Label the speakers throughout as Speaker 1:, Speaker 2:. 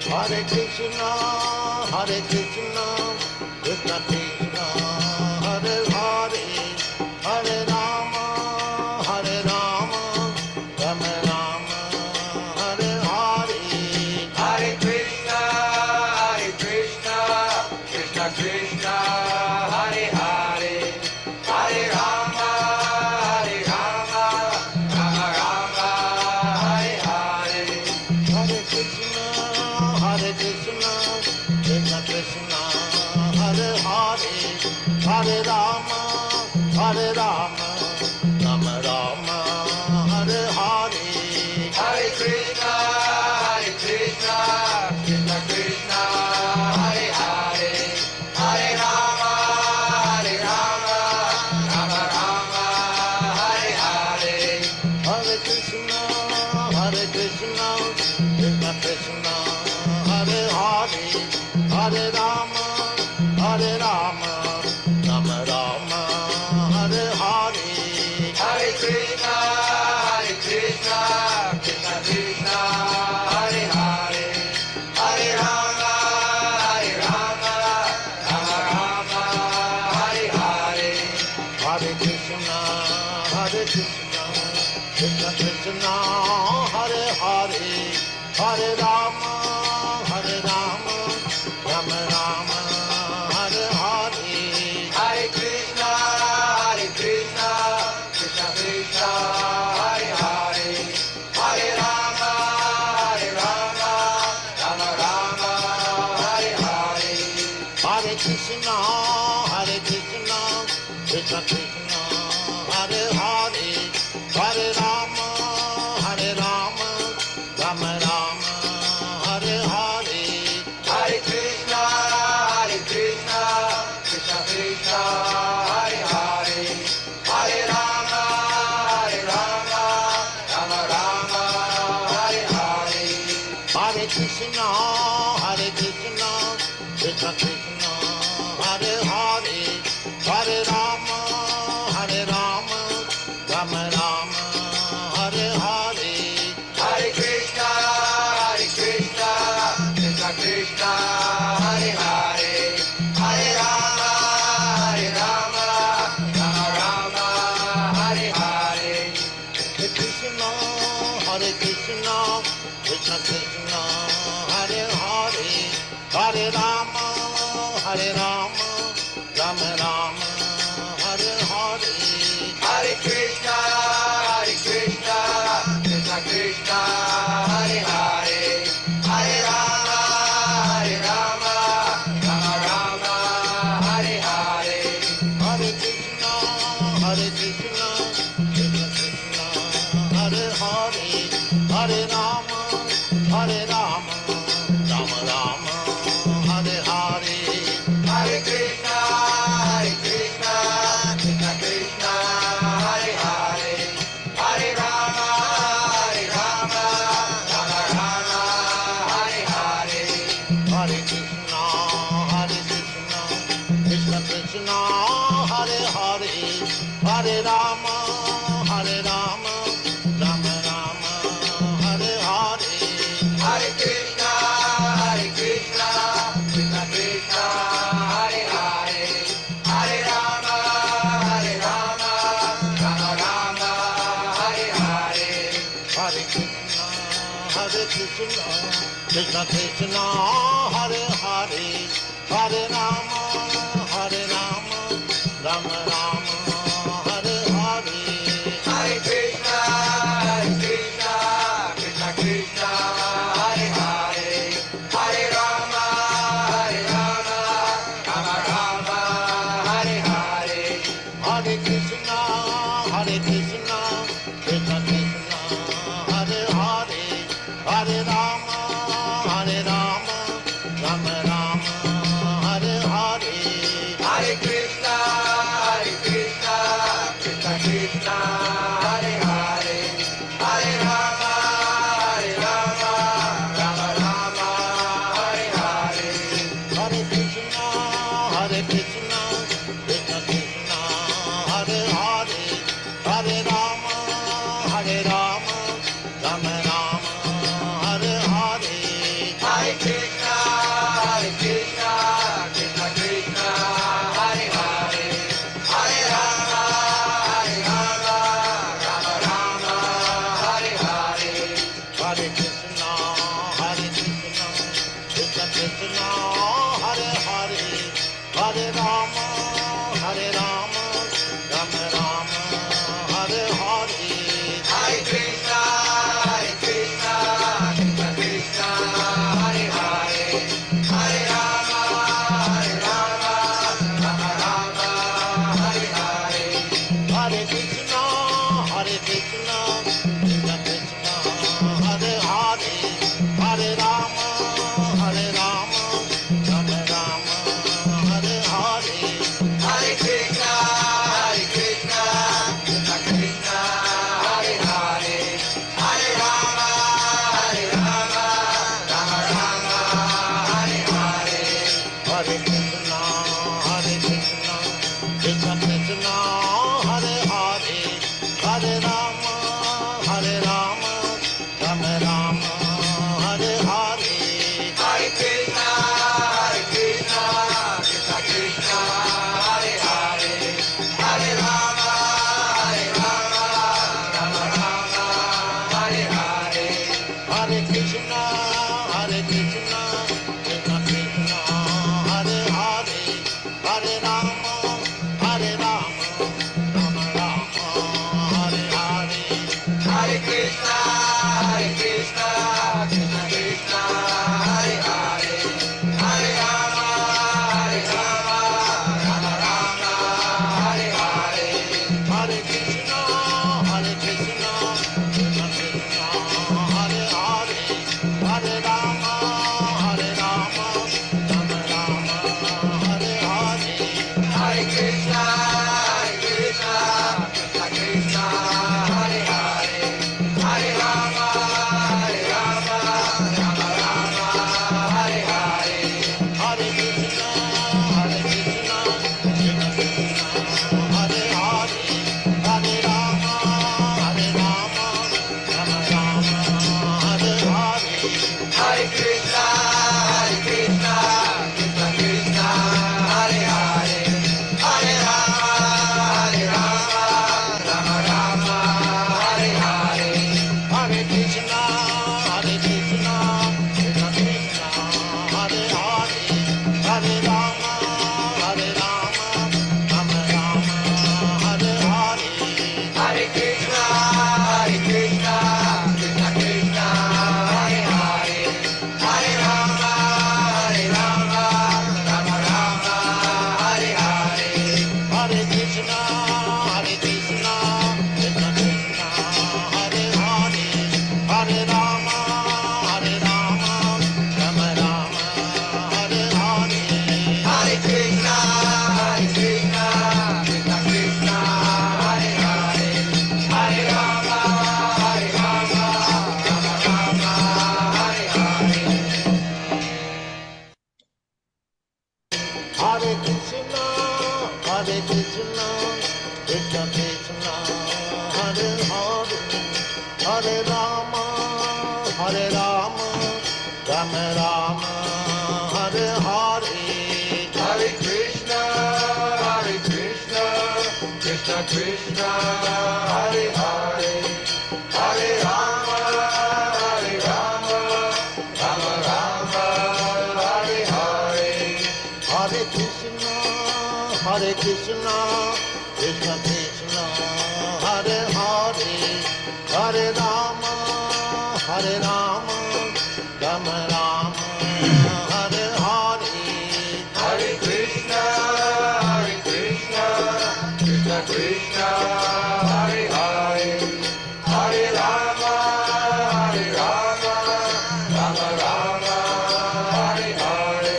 Speaker 1: Hare Krishna, Hare Krishna, Krishna Krishna, Hare Hare, Hare Rama, Hare Rama, Rama Rama, Hare Hare.
Speaker 2: Hare Krishna, Krishna Krishna, Hare Hare, Hare Rama, Rama Rama, Hare Hare.
Speaker 1: Hare Krishna, Hare Krishna, Krishna Krishna, Hare Hare, Hare Rama, Hare Rama, Rama Rama, Hare Hare.
Speaker 2: Hare Krishna, Krishna Krishna, Hare Hare, Hare Rama, Rama Rama, Hare Hare.
Speaker 1: Hare Krishna, Hare Krishna, Krishna Krishna, Hare Hare, Hare Rama, Hare Rama, Rama Rama, Hare Hare.
Speaker 2: Hare Krishna, Krishna Krishna, Hare Hare, Hare Rama, Rama Rama, Hare Hare.
Speaker 1: Hare Krishna, Hare Krishna, Krishna Krishna, Hare Hare, Hare Rama, Hare Rama, Rama Rama, Hare Hare.
Speaker 2: Hare Krishna, Krishna Krishna, Hare Hare, Hare Rama, Rama Rama, Hare Hare.
Speaker 1: Hare Krishna, Hare Krishna, Krishna Krishna, Hare Hare, Hare Rama, Hare Rama, Rama Rama, Hare Hare.
Speaker 2: Hare Krishna, Krishna Krishna, Hare Hare, Hare Rama, Rama Rama, Hare Hare.
Speaker 1: Hare Krishna, Hare Krishna, Krishna Krishna, Hare Hare, Hare Rama, Hare Rama, Rama Rama, Hare Hare.
Speaker 2: Hare Krishna, Krishna Krishna, Hare Hare, Hare Rama, Rama Hare Hare.
Speaker 1: Hare Krishna, Hare Krishna, Krishna Krishna, Hare Hare, Hare Rama, Hare Rama, Rama Rama, Hare Hare.
Speaker 2: Hare Krishna, Krishna Krishna, Hare Hare, Hare Rama, Rama Hare Hare.
Speaker 1: Hare Krishna, Hare Krishna, Krishna Krishna, Hare Hare, Hare Rama, Hare Rama, Rama Rama, Hare Hare.
Speaker 2: Hare Krishna, Krishna Krishna, Hare Hare, Hare Rama, Rama Hare Hare.
Speaker 1: Hare Krishna, Hare Krishna, Krishna Krishna, Hare Hare, Hare Rama, Hare Rama, Rama Rama, Hare Hare.
Speaker 2: Hare Krishna, Krishna Krishna, Hare Hare, Hare Rama, Rama Hare Hare.
Speaker 1: Hare Krishna, Hare Krishna, Krishna Krishna, Hare Hare, Hare Rama, Hare Rama, Rama Rama, Hare Hare.
Speaker 2: Hare Krishna, Krishna Krishna, Hare Hare, Hare Rama, Rama Hare Hare.
Speaker 1: Hare Krishna, Hare Krishna, Krishna Krishna, Hare Hare, Hare Rama, Hare Rama, Rama Rama, Hare Hare.
Speaker 2: Hare Krishna,
Speaker 1: Hare Hare,
Speaker 2: Hare Krishna, Krishna Krishna, Hare Hare, Hare Rama, Rama Rama, Hare Hare.
Speaker 1: Hare Krishna, Krishna Krishna, Hare Hare, Hare Rama, Rama Rama, Hare Hare.
Speaker 2: Hare Krishna, Krishna Krishna, Hare Hare, Hare Rama, Rama Rama, Hare Hare.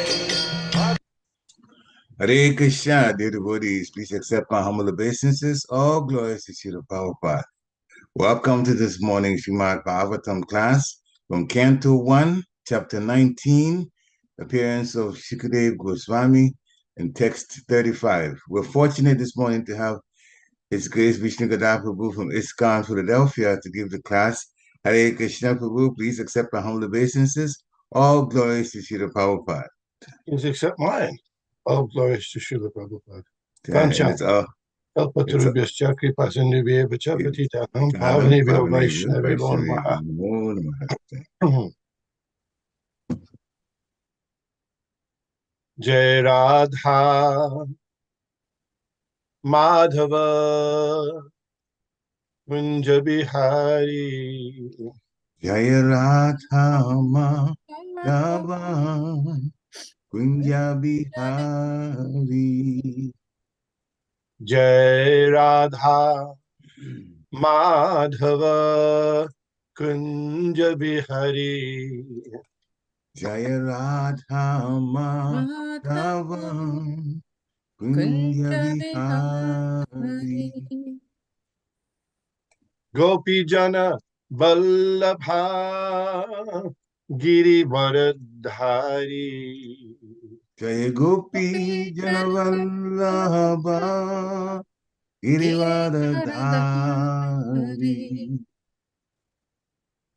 Speaker 3: Hare Krishna, dear devotees, please accept my humble obeisances. All glories to Srila Prabhupada. Welcome to this morning's Srimad Bhagavatam class from Canto 1, Chapter 19, appearance of Shukadeva Goswami, and text 35. We're fortunate this morning to have His Grace Vishnugada Prabhu from ISKCON, Philadelphia, to give the class. Hare Krishna Prabhu, please accept my humble obeisances. All glories to Srila Prabhupada.
Speaker 4: Please accept mine. All glories to Srila Prabhupada.
Speaker 3: Yeah,
Speaker 4: Kalpatarubhyascha kripasindhubhyev cha patitanam pavanebhyo vaishnavebhyo namaha. Jai Radha Madhava Kunja Bihari.
Speaker 3: Jaya Radha Madhava Kunja Bihari.
Speaker 4: Jai Radha Madhava Kunja Bihari.
Speaker 3: Jaya Radha Madhava Kunja Bihari.
Speaker 4: Gopi Jana Vallabha Girivaradhari.
Speaker 3: Jaya Gopi Janavallabha Girivaradhari.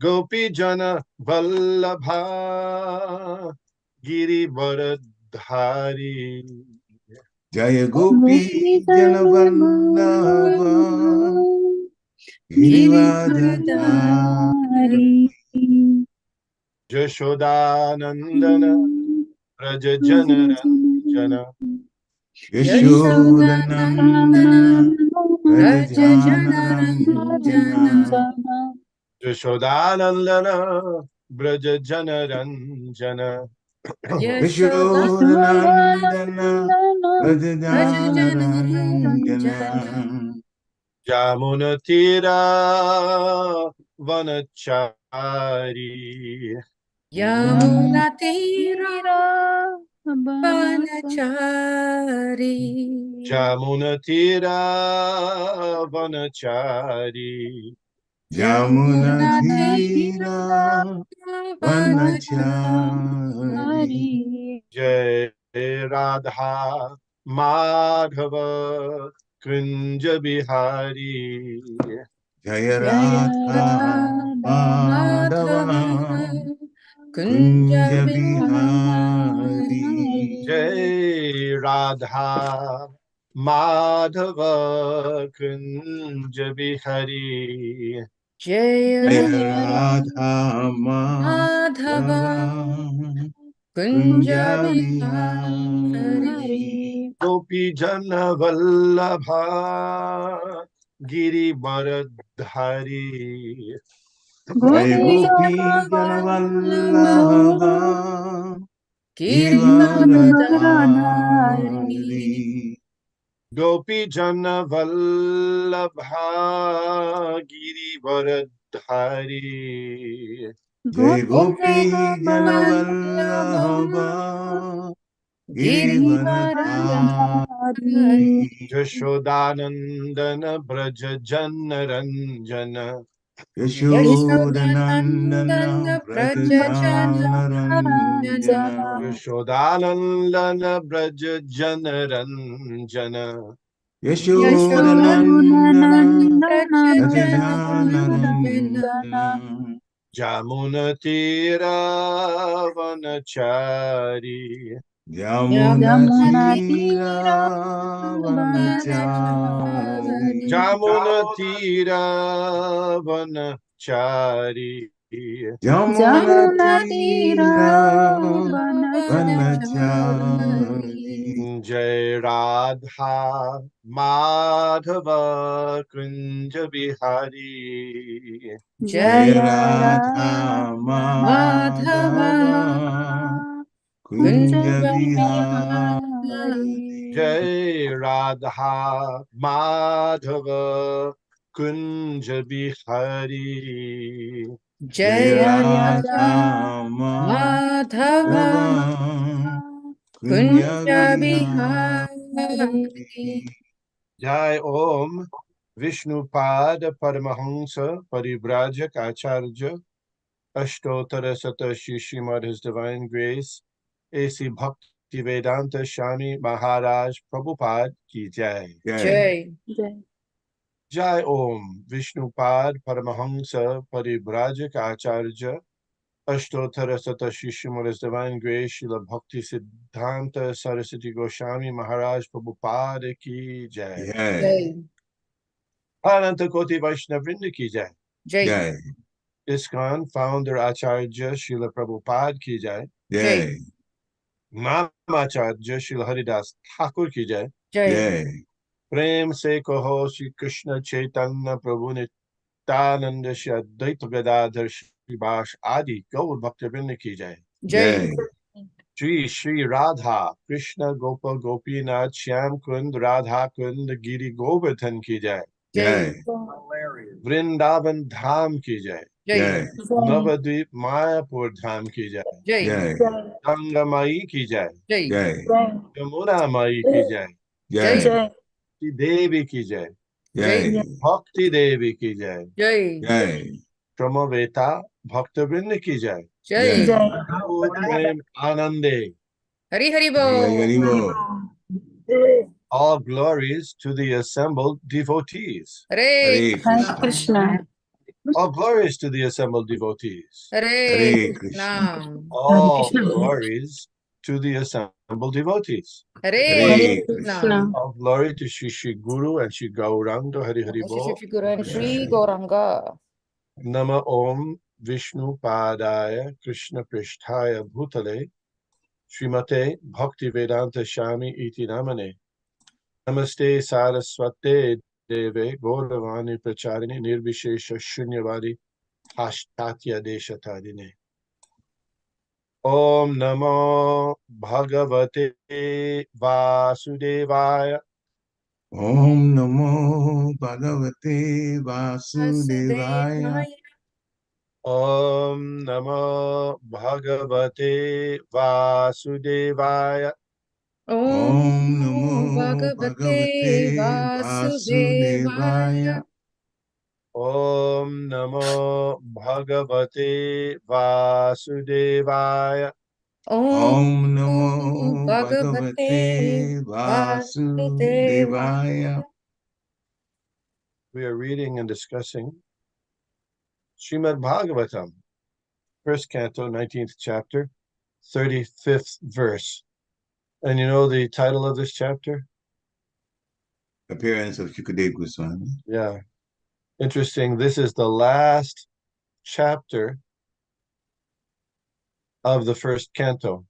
Speaker 4: Gopi Jana Vallabha Girivaradhari.
Speaker 3: Jaya Gopi Janavallabha Girivaradhari.
Speaker 4: Jashodanandana Raja Janaranjana.
Speaker 3: Vishnugada Raja Janaranjana.
Speaker 4: Jashodanandana Braja Janaranjana.
Speaker 3: Vishnugada Raja Janaranjana.
Speaker 4: Yamunatira Vanachari.
Speaker 5: Yamunatira Vanachari.
Speaker 4: Yamunatira Vanachari.
Speaker 3: Yamunatira Vanachari.
Speaker 4: Jai Radha Madhava Kunja Bihari.
Speaker 3: Jaya Radha Madhava Kunja Bihari.
Speaker 4: Jai Radha Madhava Kunja Bihari.
Speaker 5: Jaya
Speaker 3: Radha Madhava
Speaker 5: Kunja
Speaker 3: Bihari.
Speaker 4: Gopi Jana Vallabha Girivaradhari.
Speaker 3: Jai Gopi Janavallabha Girivaradhari.
Speaker 4: Gopi Jana Vallabha Girivaradhari.
Speaker 3: Jai Gopi Janavallabha Girivaradhari.
Speaker 4: Jashodanandana Braja Janaranjana.
Speaker 3: Yashodanandana Prajajanararanjana.
Speaker 4: Yashodanandana Braja Janaranjana.
Speaker 3: Yashodanandana Prajajanararanjana.
Speaker 4: Jamunatira vanachari.
Speaker 3: Yamunatira
Speaker 5: Vanachari.
Speaker 3: vanachari.
Speaker 4: Jamunatira vanachari.
Speaker 3: Yamunatira
Speaker 5: Vanachari.
Speaker 3: vanachari.
Speaker 4: Jai Radha Madhava Kunja Bihari.
Speaker 3: Jai
Speaker 5: Jaya
Speaker 3: Radha
Speaker 5: Madhava
Speaker 3: Madhava
Speaker 5: Kunja
Speaker 3: Kunja
Speaker 5: Bihari.
Speaker 3: Bihari.
Speaker 4: Jai Radha Madhava Kunja Bihari.
Speaker 3: Jai
Speaker 5: Jaya
Speaker 3: Radha
Speaker 5: Madhava
Speaker 3: Madhava Kunja
Speaker 5: Kunja
Speaker 3: Bihari.
Speaker 5: Bihari.
Speaker 4: Jai Om Vishnupad Paramahansa Paribrajak Acharya Ashtotara Satashi Srimad His Divine Grace A.C. Bhaktivedanta Swami Maharaj Prabhupada Ki Jai.
Speaker 3: Jai.
Speaker 5: Jai.
Speaker 4: Jai Om Vishnupad Paramahansa Paribrajak Acharya Ashtotara Satashi Srimad His Divine Grace Srila Bhakti Siddhanta Saraswati Goswami Maharaj Prabhupada Ki Jai.
Speaker 3: Jai.
Speaker 4: Ananta Koti Vaishnavrinda Ki Jai.
Speaker 3: Jai.
Speaker 4: ISKCON founder Acharya Srila Prabhupada Ki Jai.
Speaker 3: Jai.
Speaker 4: Namacharya Srila Haridas Thakur Ki Jai.
Speaker 3: Jai.
Speaker 4: Prem Se Kaho Shri Krishna Chaitanya Prabhu Nityananda Shri Advaita Gadadhar Shri Bash Adi Gaur Bhaktivinoda Ki Jai.
Speaker 3: Jai.
Speaker 4: Shri Radha Krishna Gopal Gopinath Shyam Kund Radha Kund Giri Govardhan Ki Jai.
Speaker 3: Jai.
Speaker 4: Vrindavan Dham Ki Jai.
Speaker 3: Jai.
Speaker 4: Navadvip Mayapur Dham Ki Jai.
Speaker 3: Jai.
Speaker 4: Ganga Mai Ki Jai.
Speaker 3: Jai.
Speaker 4: Yamuna Mai Ki Jai.
Speaker 3: Jai.
Speaker 4: Shri Devi Ki Jai.
Speaker 3: Jai.
Speaker 4: Bhakti Devi Ki Jai.
Speaker 3: Jai.
Speaker 4: Shramaveta Bhaktivinoda Ki Jai.
Speaker 3: Jai.
Speaker 4: Gaur Prem Anande.
Speaker 5: Hari Hari
Speaker 3: Hari
Speaker 5: Bo.
Speaker 3: Bo.
Speaker 4: All glories to the assembled devotees.
Speaker 5: Hare
Speaker 3: Hare
Speaker 5: Krishna.
Speaker 4: All glories to the assembled devotees.
Speaker 5: Hare
Speaker 3: Hare
Speaker 5: Krishna.
Speaker 4: All glories to the assembled devotees.
Speaker 5: Hare
Speaker 3: Hare
Speaker 5: Krishna.
Speaker 4: All glory to Shri Shri Guru and Shri Gauranga Hari Hari Bo.
Speaker 5: Shri Guru and Shri Gauranga.
Speaker 4: Nama Om Vishnu Padaya Krishna Prishtaya Bhutale Srimate Bhakti Vedanta Shami Iti Namane. Namaste Saraswate Deve Gauravani Pracharini Nirvishesha Shunyavadi Hashtatya Deshatadine. Om Namo Bhagavate Vasudevaya.
Speaker 3: Om Namo Bhagavate Vasudevaya.
Speaker 4: Om Namo Bhagavate Vasudevaya.
Speaker 3: Om Namo Bhagavate Vasudevaya.
Speaker 4: Om Namo Bhagavate Vasudevaya.
Speaker 3: Om Namo Bhagavate Vasudevaya.
Speaker 4: We are reading and discussing Srimad Bhagavatam, first canto, 19th chapter, 35th verse. And you know the title of this chapter?
Speaker 3: Appearance of Shukadeva Goswami.
Speaker 4: Yeah. Interesting. This is the last chapter of the first canto.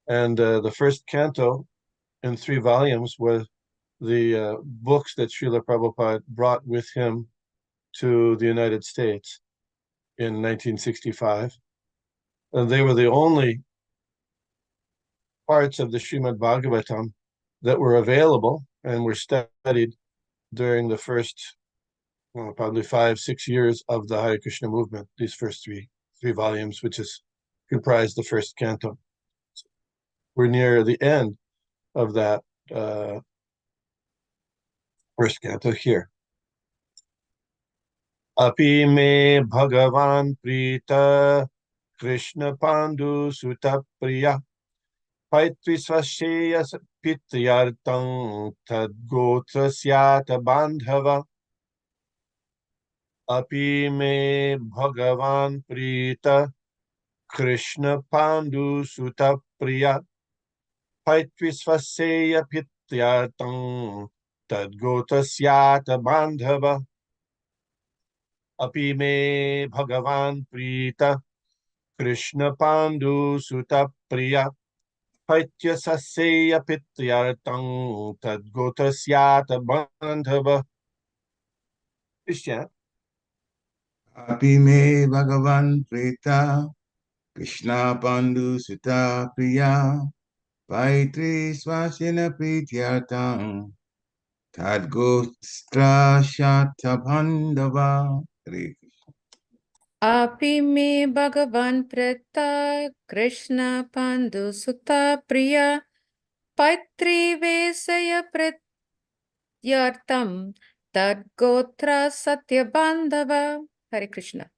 Speaker 4: And the first canto in 3 volumes was the books that Srila Prabhupada brought with him to the United States in 1965. And they were the only parts of the Srimad Bhagavatam that were available and were studied during the first probably 5-6 years of the Hare Krishna movement, these first three volumes, which is comprise the first canto. We're near the end of that first canto here. Api me Bhagavan Prita Krishna Pandu Sutta Priya Paitri Swasheya Pityartang Tad Gotra Syata Bandhava Api me Bhagavan Prita Krishna Pandu Suta Priya Paitvisvaseya Pityatang Tadgotasyata Bandhava Api me Bhagavan Prita Krishna Pandu Suta Priya Paityasaseya Pityatang Tadgotasyata Bandhava. Christian.
Speaker 3: Api me Bhagavan Preta Krishna Pandu Sutta Priya Paitri Swasina Prityartam Tadgostra Shatabhandava. Hare Krishna.
Speaker 5: Api me Bhagavan Preta Krishna Pandu Sutta Priya Paitri Vesaya Pratyartam Tad Gotra Satya Bandhava. Hare Krishna.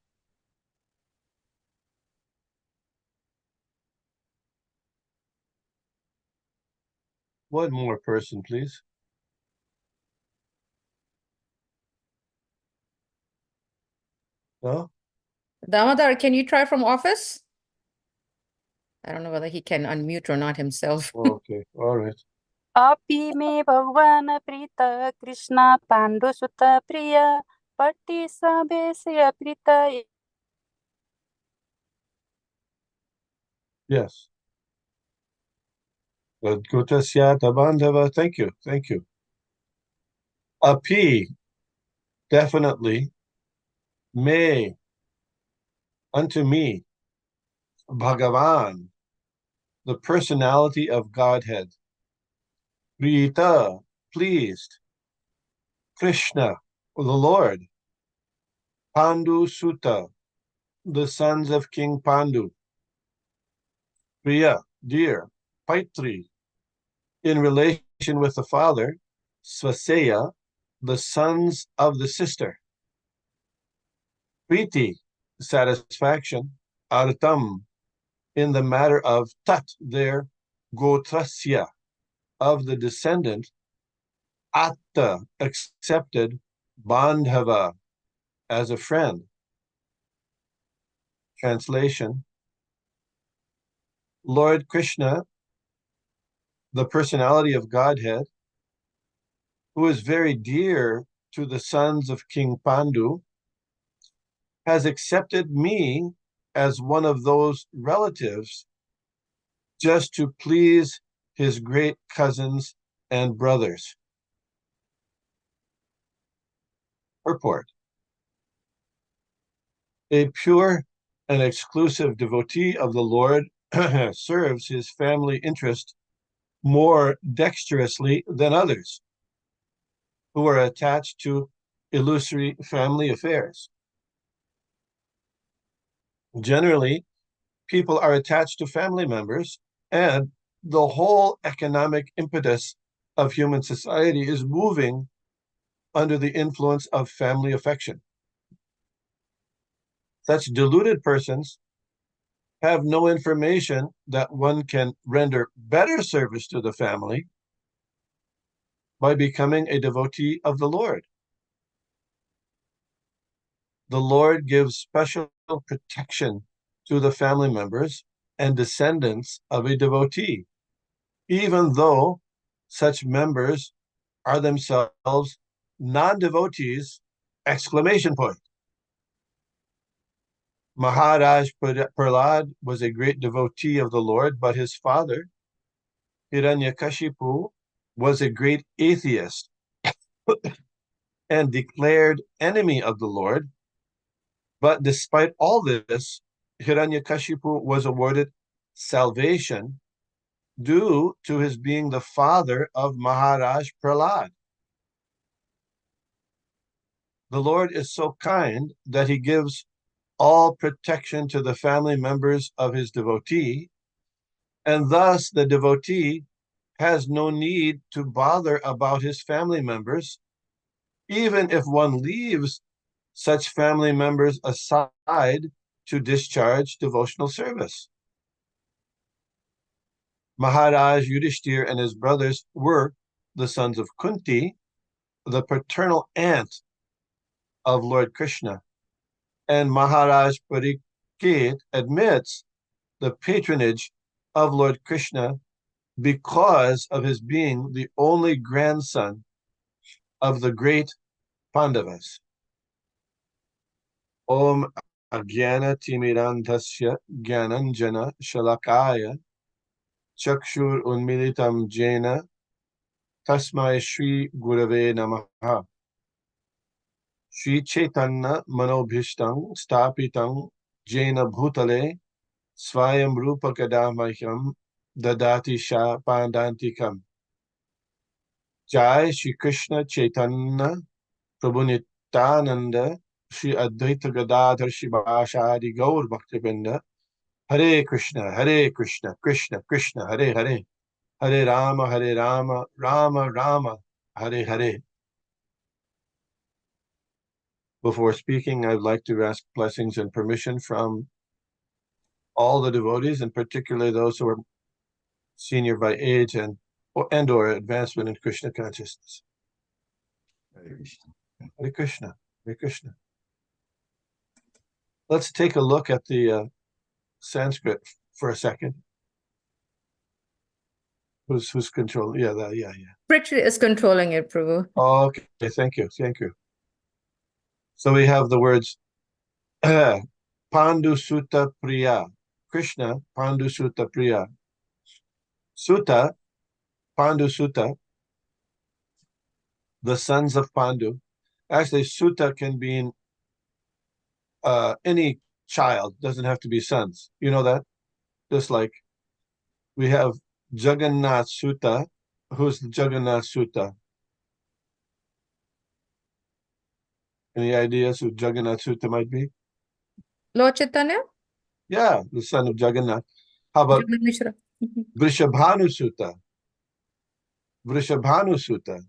Speaker 4: One more person, please. No?
Speaker 5: Damodar, can you try from office? I don't know whether he can unmute or not himself.
Speaker 4: Okay, all right.
Speaker 6: Api me Bhagwan Prita Krishna Pandu Sutta Priya Patti Sabesya Prita.
Speaker 4: Yes. Tadgotasyata Bandhava. Thank you. Thank you. Api, definitely. Me, unto me. Bhagavan, the personality of Godhead. Prita, pleased. Krishna, the Lord. Pandu Sutta, the sons of King Pandu. Priya, dear. Paitri, in relation with the father. Svaseya, the sons of the sister. Priti, satisfaction. Artam, in the matter of tat, their gotrasya, of the descendant. Atta, accepted. Bandhava, as a friend. Translation. Lord Krishna, the personality of Godhead, who is very dear to the sons of King Pandu, has accepted me as one of those relatives just to please his great cousins and brothers. Purport. A pure and exclusive devotee of the Lord serves his family interest more dexterously than others who are attached to illusory family affairs. Generally, people are attached to family members, and the whole economic impetus of human society is moving under the influence of family affection. Such deluded persons have no information that one can render better service to the family by becoming a devotee of the Lord. The Lord gives special protection to the family members and descendants of a devotee, even though such members are themselves non-devotees! Exclamation point. Maharaj Prahlad was a great devotee of the Lord, but his father, Hiranyakashipu, was a great atheist and declared enemy of the Lord. But despite all this, Hiranyakashipu was awarded salvation due to his being the father of Maharaj Prahlad. The Lord is so kind that he gives all protection to the family members of his devotee, and thus the devotee has no need to bother about his family members, even if one leaves such family members aside to discharge devotional service. Maharaj Yudhishthir and his brothers were the sons of Kunti, the paternal aunt of Lord Krishna. And Maharaj Parikshit admits the patronage of Lord Krishna because of his being the only grandson of the great Pandavas. Om Agyana Timirantasya Gyananjana Shalakaya Chakshur Unmilitam Jena Tasmai Shri Gurave Namaha. Shri Chaitanya Manobhishtam Stapitam Jena Bhutale Swayam Rupa Kadamahyam Dadati Sha Pandantikam. Jai Shri Krishna Chaitanya Prabhu Nityananda Shri Advaita Gadadhar Shivashadi Gaur Bhaktivinoda. Hare Krishna, Krishna Krishna, Hare Hare, Hare Rama, Rama Rama, Hare Hare. Before speaking, I'd like to ask blessings and permission from all the devotees, and particularly those who are senior by age and or advancement in Krishna consciousness.
Speaker 3: Hare Krishna.
Speaker 4: Hare Krishna, Hare Krishna. Let's take a look at the Sanskrit for a second. Who's controlling? Yeah, yeah.
Speaker 5: Pritchard is controlling it, Prabhu.
Speaker 4: Okay, thank you. So we have the words Pandu Sutta Priya. Krishna, Pandu Sutta Priya. Sutta, Pandu Sutta, the sons of Pandu. Actually, Sutta can be any child, doesn't have to be sons. You know that? Just like we have Jagannath Sutta. Who's the Jagannath Sutta? Any ideas who Jagannath Sutta might be?
Speaker 5: Lord Chaitanya?
Speaker 4: Yeah, the son of Jagannath. How about
Speaker 5: Jagannath Mishra.
Speaker 4: Vrishabhanu Sutta? Vrishabhanu Sutta.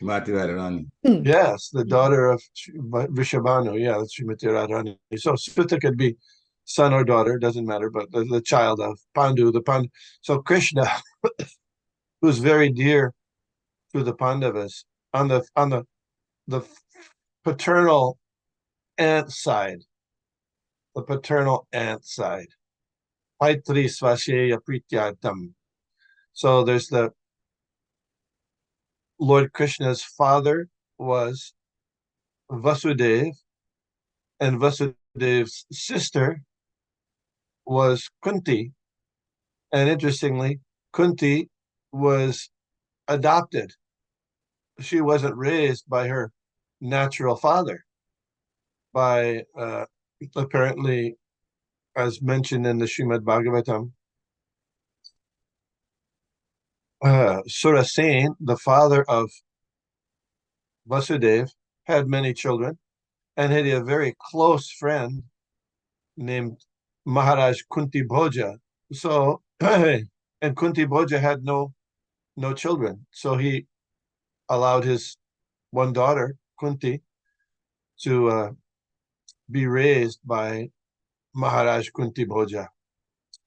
Speaker 3: Shrimati Radharani.
Speaker 4: Yes, the daughter of Vrishabhanu. Yeah, that's Srimati Radharani. So Sutta could be son or daughter, doesn't matter, but the child of Pandu, the Pandu. So Krishna, who's very dear to the Pandavas, on the paternal aunt side, Paitri Svasheya Prityatam. So there's the Lord Krishna's father was Vasudev, and Vasudev's sister was Kunti. And interestingly, Kunti was adopted. She wasn't raised by her natural father, by apparently, as mentioned in the Srimad Bhagavatam, Surasen, the father of Vasudev, had many children and had a very close friend named Maharaj Kunti Bhoja. So, and Kunti Bhoja had no children. So he allowed his one daughter, Kunti, to be raised by Maharaj Kunti Bhoja.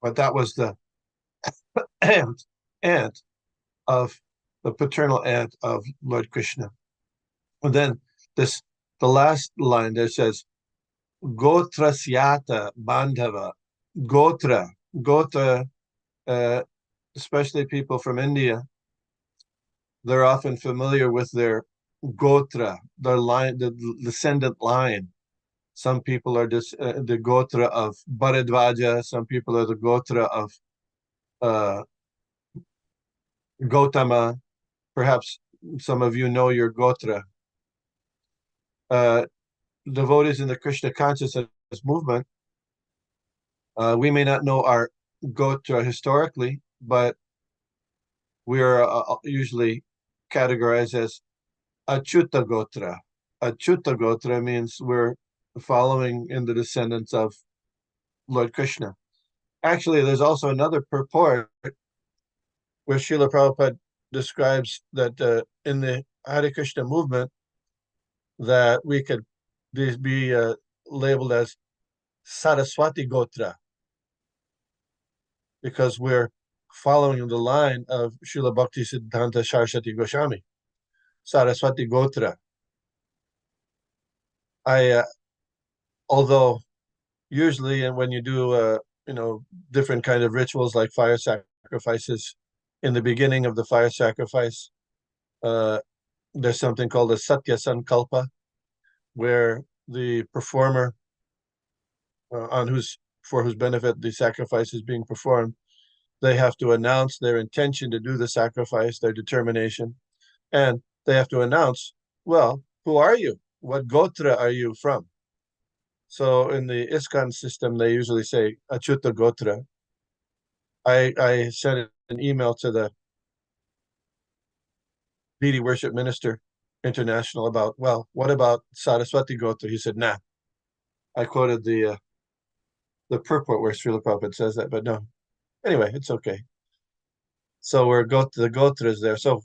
Speaker 4: But that was the aunt of the paternal aunt of Lord Krishna. And then the last line there says, Gotra Syata Bandhava. Gotra, especially people from India, they're often familiar with their Gotra, their line, the descendant line. Some people are just the Gotra of Bharadvaja, some people are the Gotra of Gautama. Perhaps some of you know your Gotra. Devotees in the Krishna consciousness movement, we may not know our Gotra historically, but we are usually categorized as Achyuta Gotra. Achyuta Gotra means we're following in the descendants of Lord Krishna. Actually, there's also another purport where Srila Prabhupada describes that in the Hare Krishna movement, that we could be labeled as Saraswati Gotra, because we're following the line of Srila Bhakti Siddhanta Saraswati Goswami, Saraswati Gotra. although usually, and when you do, different kind of rituals like fire sacrifices, in the beginning of the fire sacrifice, there's something called a Satya Sankalpa, where the performer, for whose benefit the sacrifice is being performed, they have to announce their intention to do the sacrifice, their determination, and they have to announce, well, who are you? What gotra are you from? So in the ISKCON system, they usually say Achyuta Gotra. I sent an email to the Deity Worship Minister International about, well, what about Saraswati Gotra? He said, nah. I quoted the purport where Srila Prabhupada says that, but no. Anyway, it's okay. So the Gotra is there. So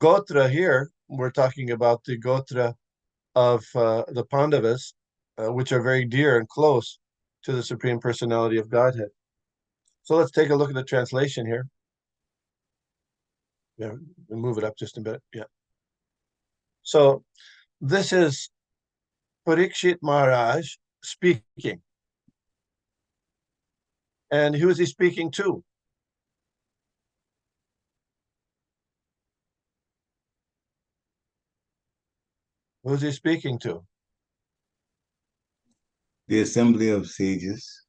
Speaker 4: Gotra here, we're talking about the Gotra of the Pandavas, which are very dear and close to the Supreme Personality of Godhead. So let's take a look at the translation here. Yeah, we'll move it up just a bit. Yeah. So this is Parikshit Maharaj speaking. And who is he speaking to? Who is he speaking to?
Speaker 3: The assembly of sages.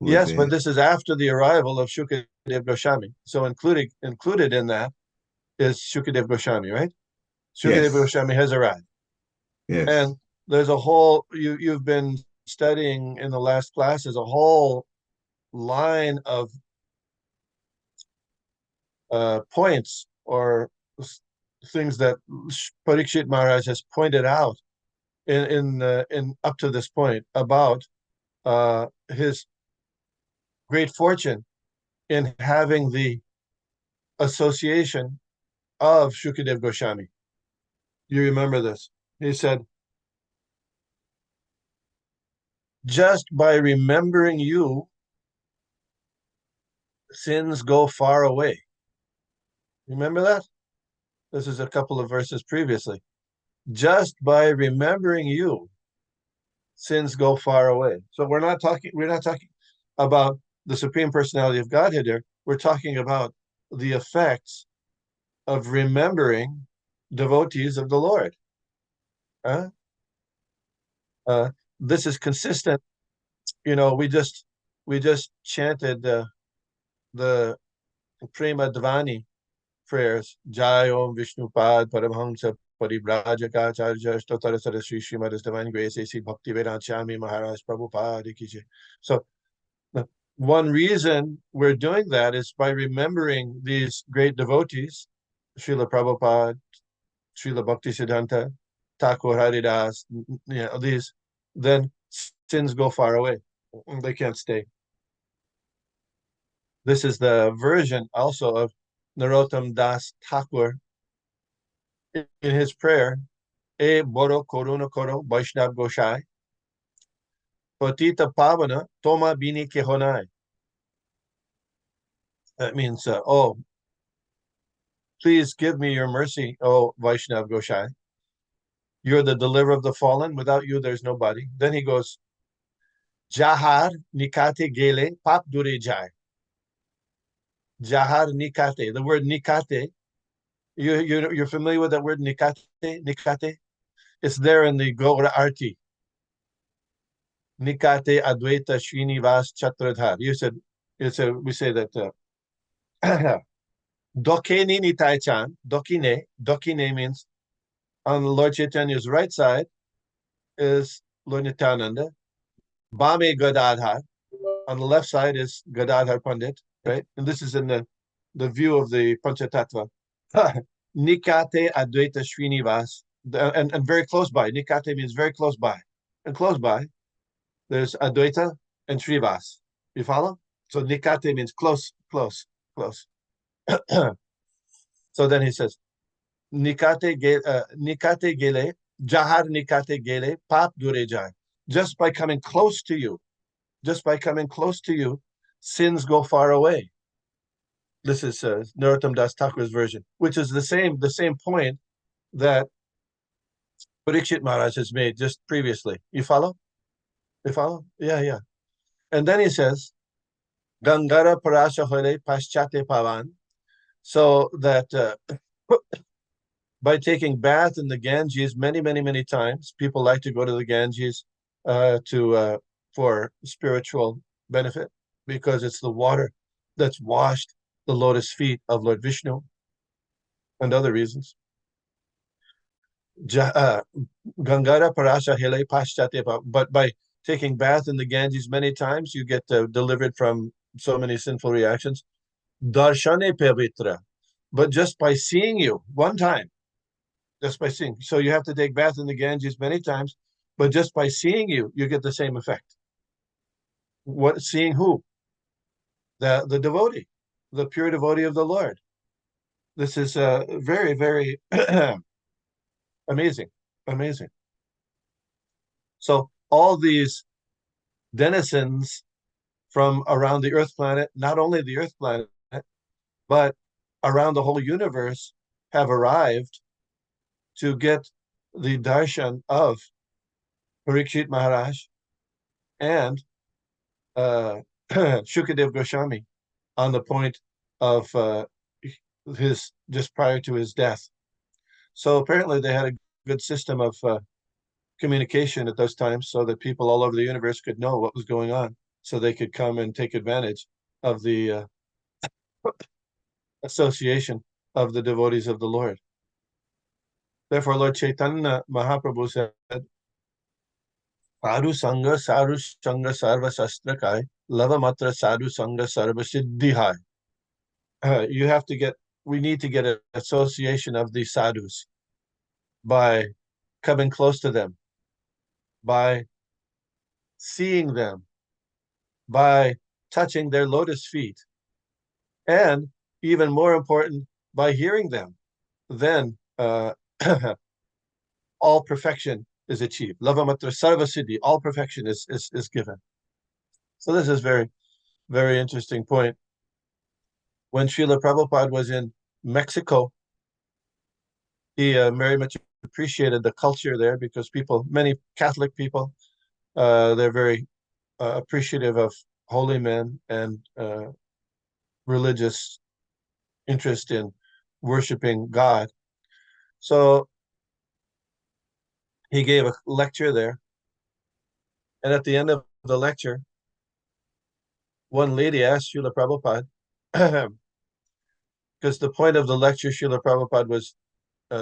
Speaker 4: Yes, but this is after the arrival of Shukadev Goswami. So included in that is Shukadev Goswami, right? Shukadev
Speaker 3: Yes.
Speaker 4: Goswami has arrived.
Speaker 3: Yes.
Speaker 4: And there's a whole, you've been studying in the last classes, a whole line of points or things that Parikshit Maharaj has pointed out in up to this point about his great fortune in having the association of Shukadev Goswami. You remember this? He said, just by remembering you, sins go far away. Remember that? This is a couple of verses previously. Just by remembering you, sins go far away. So we're not talking about the Supreme Personality of Godhead here. We're talking about the effects of remembering devotees of the Lord. This is consistent. We just chanted the Prema Dvani prayers. Jai Om Vishnupad Paramhamsa Paribrajaka Stotara Sarasri Srimad Divine Grace A.C. Bhakti Vedanta Swami Maharaj Prabhupada Ki Jai. So one reason we're doing that is by remembering these great devotees, Srila Prabhupada, Srila Bhakti Siddhanta, Thakur Haridas, these, then sins go far away. They can't stay. This is the version also of Narottam Das Thakur in his prayer, E Boro Koruna Koro Vaishnav Goshai, Patita Pavana Toma Bini Kehonai. That means, please give me your mercy, O Vaishnav Goshai. You're the deliverer of the fallen. Without you, there's nobody. Then he goes, Jahar Nikate Gele Pap Dure Jai. Jahar Nikate. The word Nikate, you're familiar with that word Nikate? Nikate? It's there in the Gaura Arti. Nikate Advaita Srinivas Chatradhar. We say that Dokeni Nitai-chan, Dokine means on Lord Chaitanya's right side is Lord Nityananda. Bame Gadadhar. On the left side is Gadadhar Pandit, right? And this is in the view of the Panchatattva. Nikate Advaita Srinivas. And very close by. Nikate means very close by. And close by, there's Advaita and Srivas. You follow? So Nikate means close, close, close. So then he says, Nikate Gele, Jahar Nikate Gele, Pap Dure Jai. Just by coming close to you, sins go far away. This is Narottam Das Thakur's version, which is the same point that Parikshit Maharaj has made just previously. You follow? You follow? Yeah. And then he says, Gangara Parasha Hole Paschate Pavan, so that by taking bath in the Ganges many times, people like to go to the Ganges for spiritual benefit because it's the water that's washed the lotus feet of Lord Vishnu and other reasons. Gangara Parasha Hele Paschate Pavan, but by taking bath in the Ganges many times, you get delivered from so many sinful reactions. Darshane Pavitra, but just by seeing you one time, just by seeing. So you have to take bath in the Ganges many times, but just by seeing you, you get the same effect. What seeing who? The devotee, the pure devotee of the Lord. This is very amazing. So all these denizens from around the Earth planet, not only the Earth planet, but around the whole universe, have arrived to get the darshan of Parikshit Maharaj and Shukadev Goswami on the point of his just prior to his death. So apparently they had a good system of communication at those times so that people all over the universe could know what was going on, so they could come and take advantage of the association of the devotees of the Lord. Therefore, Lord Chaitanya Mahaprabhu said, Sadhu Sangha Sarva Shastrakai, Lava Matra Sadhu Sangha Sarva Siddhihai. We need to get an association of these sadhus by coming close to them, by seeing them, by touching their lotus feet, and even more important, by hearing them. Then all perfection is achieved. Lavamatra Sarva Siddhi, all perfection is given. So this is very interesting point. When Srila Prabhupada was in Mexico, he very much appreciated the culture there because many Catholic people, they're very appreciative of holy men and religious interest in worshiping God. So he gave a lecture there. And at the end of the lecture, one lady asked Srila Prabhupada, because the point of the lecture, Srila Prabhupada was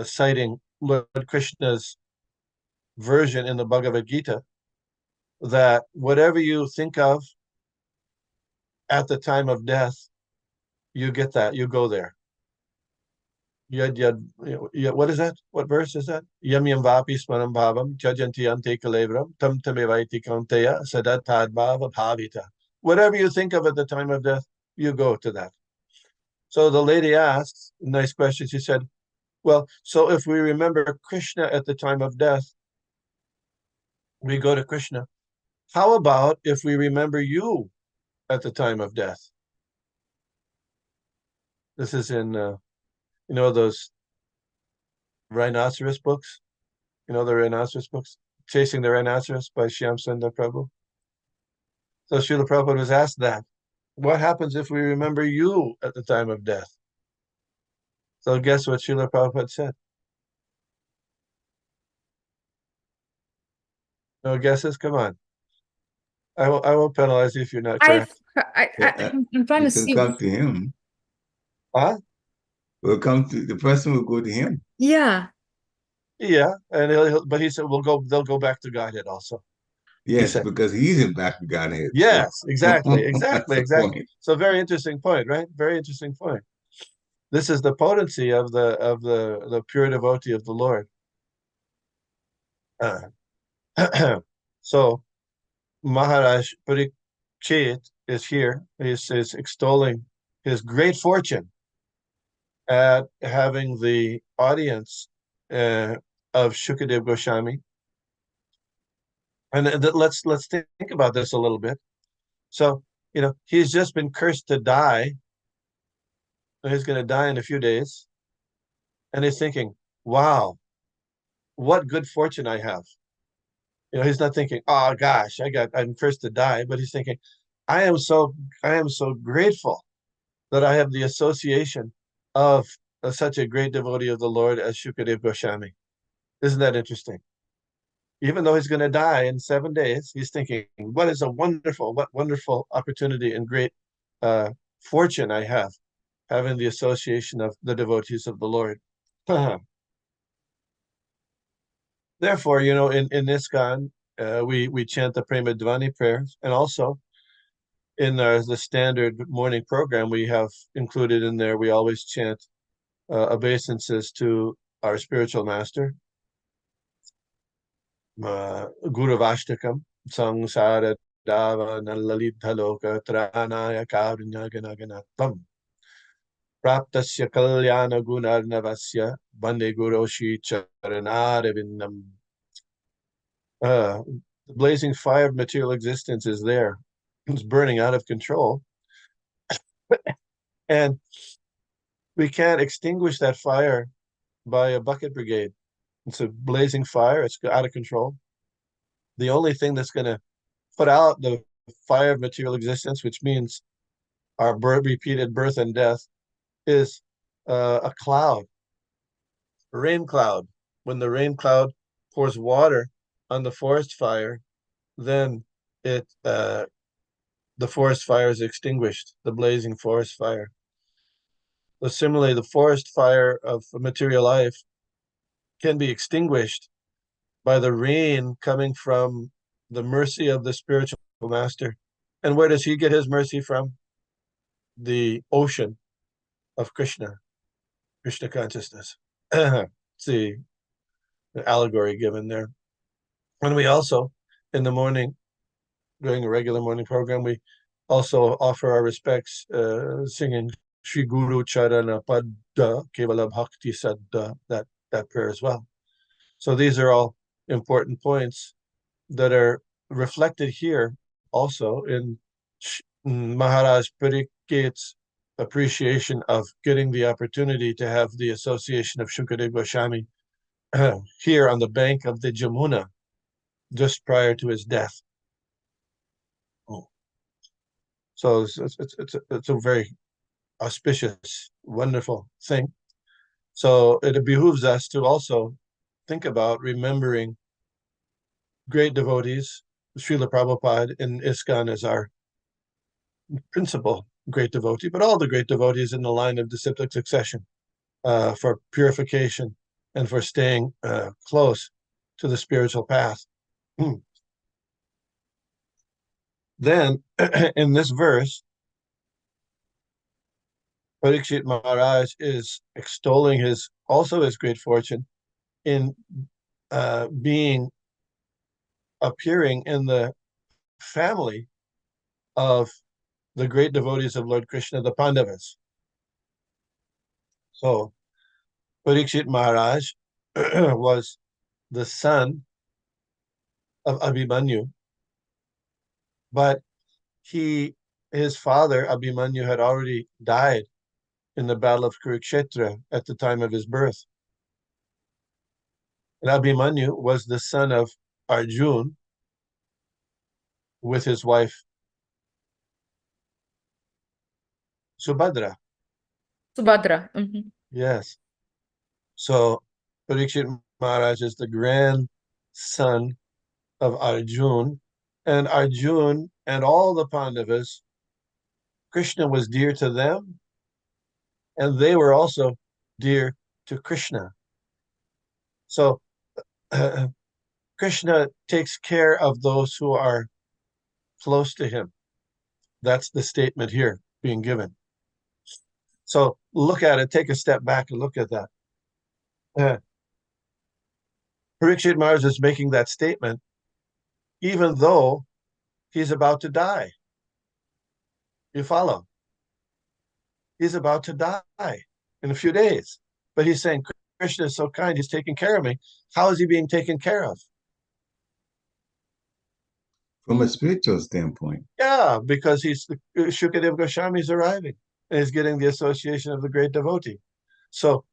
Speaker 4: citing Lord Krishna's version in the Bhagavad Gita, that whatever you think of at the time of death, you get that, you go there. What is that? What verse is that? Yam yam vapi smaram bhavam jajanti ante kalevram tam tamevaiti kaunteya sadatad bhava bhavita. Whatever you think of at the time of death, you go to that. So the lady asked, nice question, she said, well, so if we remember Krishna at the time of death, we go to Krishna. How about if we remember you at the time of death? This is in, those rhinoceros books. The rhinoceros books? Chasing the Rhinoceros by Shyam Sundar Prabhu. So Srila Prabhupada was asked that. What happens if we remember you at the time of death? So guess what Srila Prabhupada said? No guesses? Come on. I won't penalize you if you're not correct.
Speaker 5: I'm trying to
Speaker 3: You can
Speaker 5: see.
Speaker 3: come to him.
Speaker 4: Huh?
Speaker 3: The person will go to him.
Speaker 5: Yeah.
Speaker 4: Yeah, and but he said they'll go back to Godhead also.
Speaker 3: Yes, because he's in back of Godhead.
Speaker 4: Yes,
Speaker 3: so.
Speaker 4: exactly.
Speaker 3: Point.
Speaker 4: So very interesting point, right? Very interesting point. This is the potency of the pure devotee of the Lord. So Maharaj Parikshit is here. He's extolling his great fortune at having the audience of Shukadev Goswami. And let's think about this a little bit. So, he's just been cursed to die. He's going to die in a few days. And he's thinking, wow, what good fortune I have. He's not thinking, oh gosh, I'm first to die, but he's thinking, I am so grateful that I have the association of such a great devotee of the Lord as Shukadev Goswami. Isn't that interesting? Even though he's going to die in 7 days, he's thinking, what wonderful opportunity and great fortune I have, having the association of the devotees of the Lord. Therefore, in ISKCON, we chant the Prema Dvani prayers, and also in the standard morning program we have included in there, we always chant obeisances to our spiritual master, Guru Vashtakam, Sangsara Dava Nalalita Loka Tranaya Karunya Ganaganatam Praptasya Kalyana Gunarnavasya Bande Guroshi Charanarevindam. The blazing fire of material existence is there. It's burning out of control. And we can't extinguish that fire by a bucket brigade. It's a blazing fire. It's out of control. The only thing that's going to put out the fire of material existence, which means our repeated birth and death, is a cloud, a rain cloud. When the rain cloud pours water on the forest fire, then the forest fire is extinguished, the blazing forest fire. So similarly, the forest fire of material life can be extinguished by the rain coming from the mercy of the spiritual master. And where does he get his mercy from? The ocean of Krishna consciousness. It's the allegory given there. And we also, in the morning, during a regular morning program, we also offer our respects, singing Shri Guru Charana Padda Kevala Bhakti Saddha, that prayer as well. So these are all important points that are reflected here also in Maharaj Pariket's appreciation of getting the opportunity to have the association of Shukadev Goswami here on the bank of the Jamuna just prior to his death. So it's a very auspicious, wonderful thing. So it behooves us to also think about remembering great devotees. Srila Prabhupada in ISKCON is our principal great devotee, but all the great devotees in the line of disciplic succession for purification and for staying close to the spiritual path. Then, in this verse, Parikshit Maharaj is extolling his great fortune in appearing in the family of the great devotees of Lord Krishna, the Pandavas. So, Parikshit Maharaj was the son of Abhimanyu, but his father, Abhimanyu, had already died in the Battle of Kurukshetra at the time of his birth. And Abhimanyu was the son of Arjun with his wife Subhadra.
Speaker 5: Mm-hmm.
Speaker 4: Yes. So Parikshit Maharaj is the grandson of Arjun, and Arjun and all the Pandavas, Krishna was dear to them, and they were also dear to Krishna. So Krishna takes care of those who are close to him. That's the statement here being given. So look at it, take a step back and look at that. Parikshit Maharaj is making that statement even though he's about to die. You follow? He's about to die in a few days. But he's saying, Krishna is so kind, he's taking care of me. How is he being taken care of?
Speaker 3: From a spiritual standpoint.
Speaker 4: Yeah, because Shukadev Goswami is arriving and he's getting the association of the great devotee. So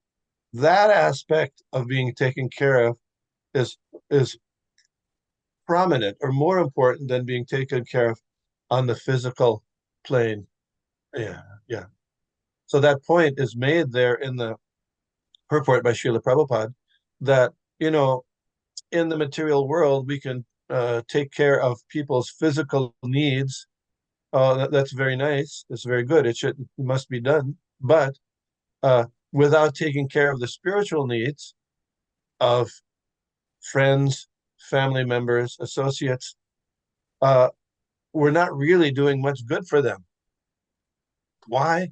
Speaker 4: that aspect of being taken care of is prominent or more important than being taken care of on the physical plane. Yeah. So that point is made there in the purport by Srila Prabhupada that, in the material world, we can take care of people's physical needs. That's very nice. It's very good. It must be done. But without taking care of the spiritual needs of friends, family members, associates, we're not really doing much good for them. Why?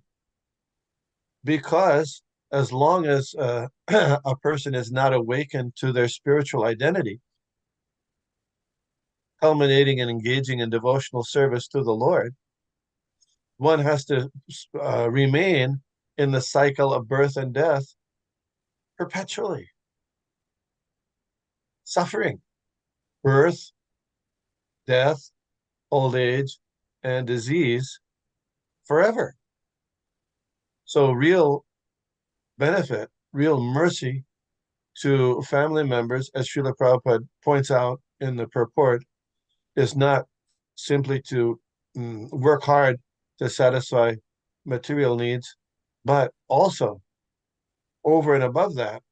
Speaker 4: Because as long as a person is not awakened to their spiritual identity, culminating and engaging in devotional service to the Lord, one has to remain in the cycle of birth and death perpetually. Suffering, birth, death, old age, and disease forever. So real benefit, real mercy to family members, as Srila Prabhupada points out in the purport, is not simply to work hard to satisfy material needs, but also, over and above that,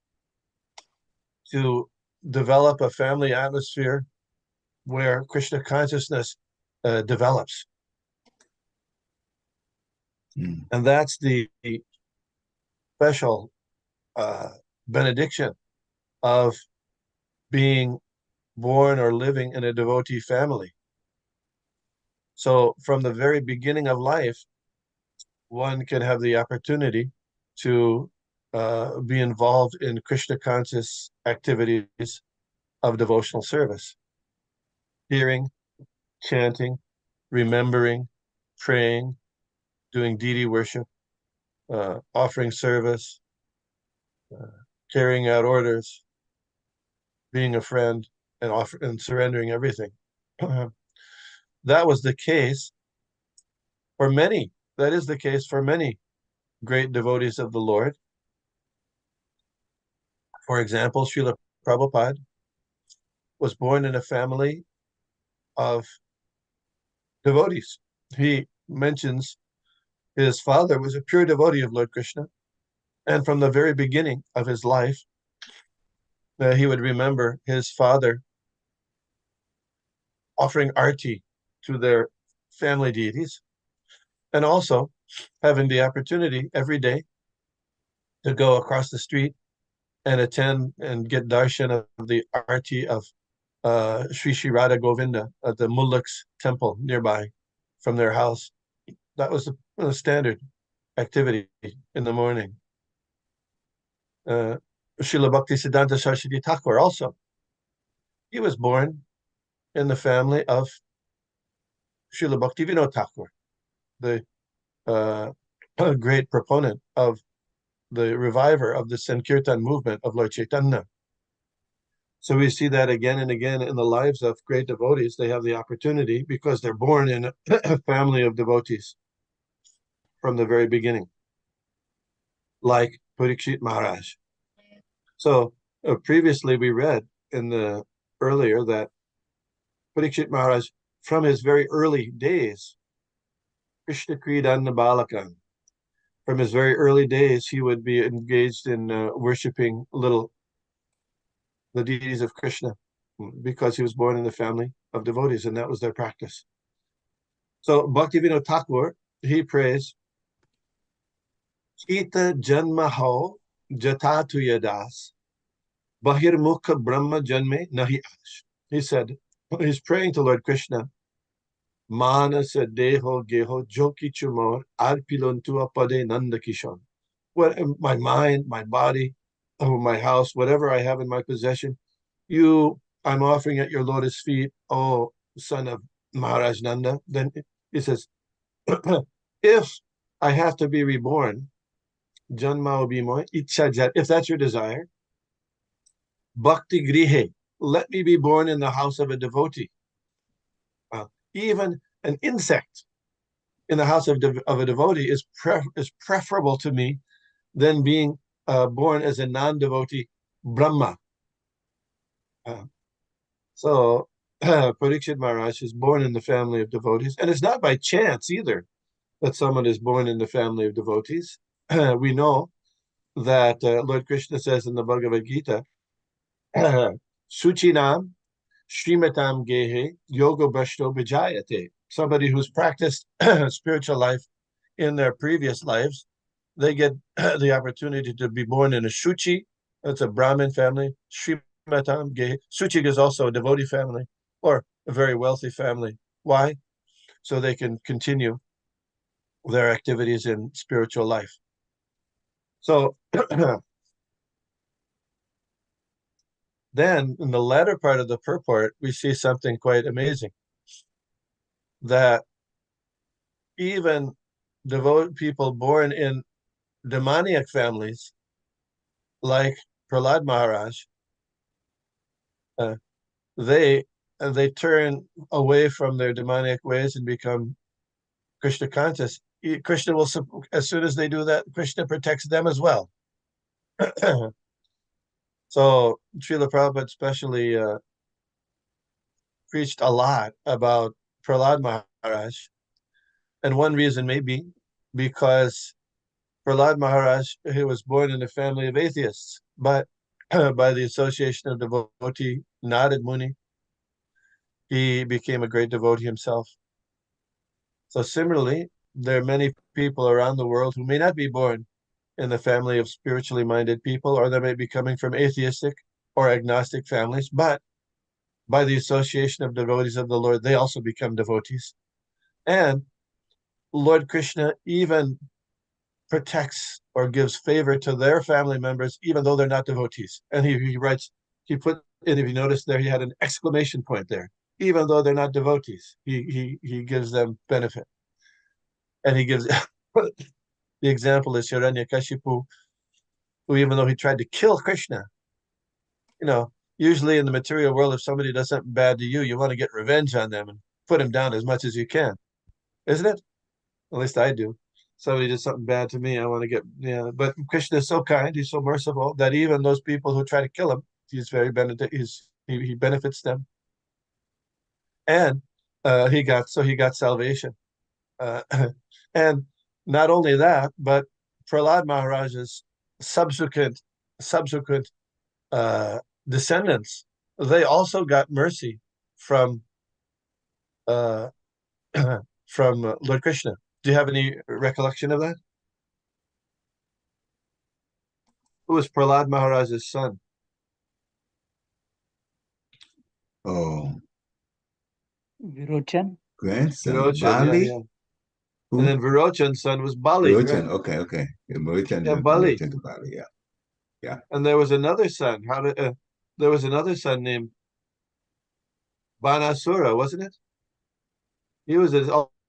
Speaker 4: to develop a family atmosphere where Krishna consciousness develops. And that's the special benediction of being born or living in a devotee family. So from the very beginning of life, one can have the opportunity to be involved in Krishna conscious activities of devotional service. Hearing, chanting, remembering, praying, doing deity worship, offering service, carrying out orders, being a friend, and surrendering everything. That was the case for many. That is the case for many great devotees of the Lord. For example, Srila Prabhupada was born in a family of devotees. He mentions his father was a pure devotee of Lord Krishna. And from the very beginning of his life, he would remember his father offering arti to their family deities, and also having the opportunity every day to go across the street and attend and get darshan of the arti of Sri Sri Radha Govinda at the Mullaks temple nearby from their house. That was a standard activity in the morning. Srila Bhaktisiddhanta Saraswati Thakur also. He was born in the family of Srila Bhaktivinoda Thakur, the great proponent of the reviver of the Sankirtan movement of Lord Chaitanya. So we see that again and again in the lives of great devotees. They have the opportunity because they're born in a family of devotees from the very beginning, like Parikshit Maharaj. So previously we read in the earlier that Parikshit Maharaj, from his very early days, Krishna Kridanna Balakan, from his very early days, he would be engaged in worshipping the deities of Krishna because he was born in the family of devotees, and that was their practice. So Bhaktivinoda Thakur, he prays, Kita Janma Ho Jatatu Yadas Bahirmukha Brahma Janme Nahi Ash. He said, he's praying to Lord Krishna, Manasa Deho Geho Joki Chumor Arpilontua Pade Nanda Kishon. What my mind, my body, or my house, whatever I have in my possession, I'm offering at your lotus feet, oh son of Maharaj Nanda. Then he says, if I have to be reborn, Janma Bhimo, Ichha, if that's your desire, Bhakti Grihe, let me be born in the house of a devotee. Even an insect in the house of a devotee is preferable to me than being born as a non-devotee Brahma. So Parikshit Maharaj is born in the family of devotees, and it's not by chance either that someone is born in the family of devotees. We know that Lord Krishna says in the Bhagavad Gita, Suchinam Srimatam Gehe Yoga Bhashto Vijayate. Somebody who's practiced spiritual life in their previous lives, they get the opportunity to be born in a Shuchi, that's a Brahmin family, Srimatam Gehe. Shuchi is also a devotee family or a very wealthy family. Why? So they can continue their activities in spiritual life. So then in the latter part of the purport, we see something quite amazing, that even devout people born in demoniac families like Prahlad Maharaj, they they turn away from their demoniac ways and become Krishna conscious. Krishna will, as soon as they do that, Krishna protects them as well. So Srila Prabhupada especially preached a lot about Prahlad Maharaj, and one reason may be because Prahlad Maharaj, he was born in a family of atheists, but by the association of devotee Narad Muni, he became a great devotee himself. So similarly, there are many people around the world who may not be born in the family of spiritually minded people, or they may be coming from atheistic or agnostic families, but by the association of devotees of the Lord, they also become devotees. And Lord Krishna even protects or gives favor to their family members, even though they're not devotees. And he writes, he put, and if you notice there, he had an exclamation point there. Even though they're not devotees, he gives them benefit. And he gives the example is Hiranyakashipu, who even though he tried to kill Krishna, usually in the material world, if somebody does something bad to you, you want to get revenge on them and put them down as much as you can, isn't it? At least I do. Somebody did something bad to me, I want to get, yeah. But Krishna is so kind, he's so merciful that even those people who try to kill him, he's very he benefits them. And he got salvation. Uh, and not only that, but Prahlad Maharaj's subsequent uh, descendants, they also got mercy from uh, from Lord Krishna. Do you have any recollection of that? Who was Prahlad Maharaj's son?
Speaker 3: Oh,
Speaker 6: Virochan.
Speaker 3: grandson,
Speaker 4: Virochan,
Speaker 3: Bali?
Speaker 4: yeah.
Speaker 3: Who?
Speaker 4: And then Virochan's son was Bali,
Speaker 3: Virochan,
Speaker 4: right?
Speaker 3: okay. Yeah, Virochan
Speaker 4: Yeah,
Speaker 3: went from
Speaker 4: Bali.
Speaker 3: Virochan to Bali, yeah.
Speaker 4: And there was another son. There was another son named Banasura, wasn't it? He was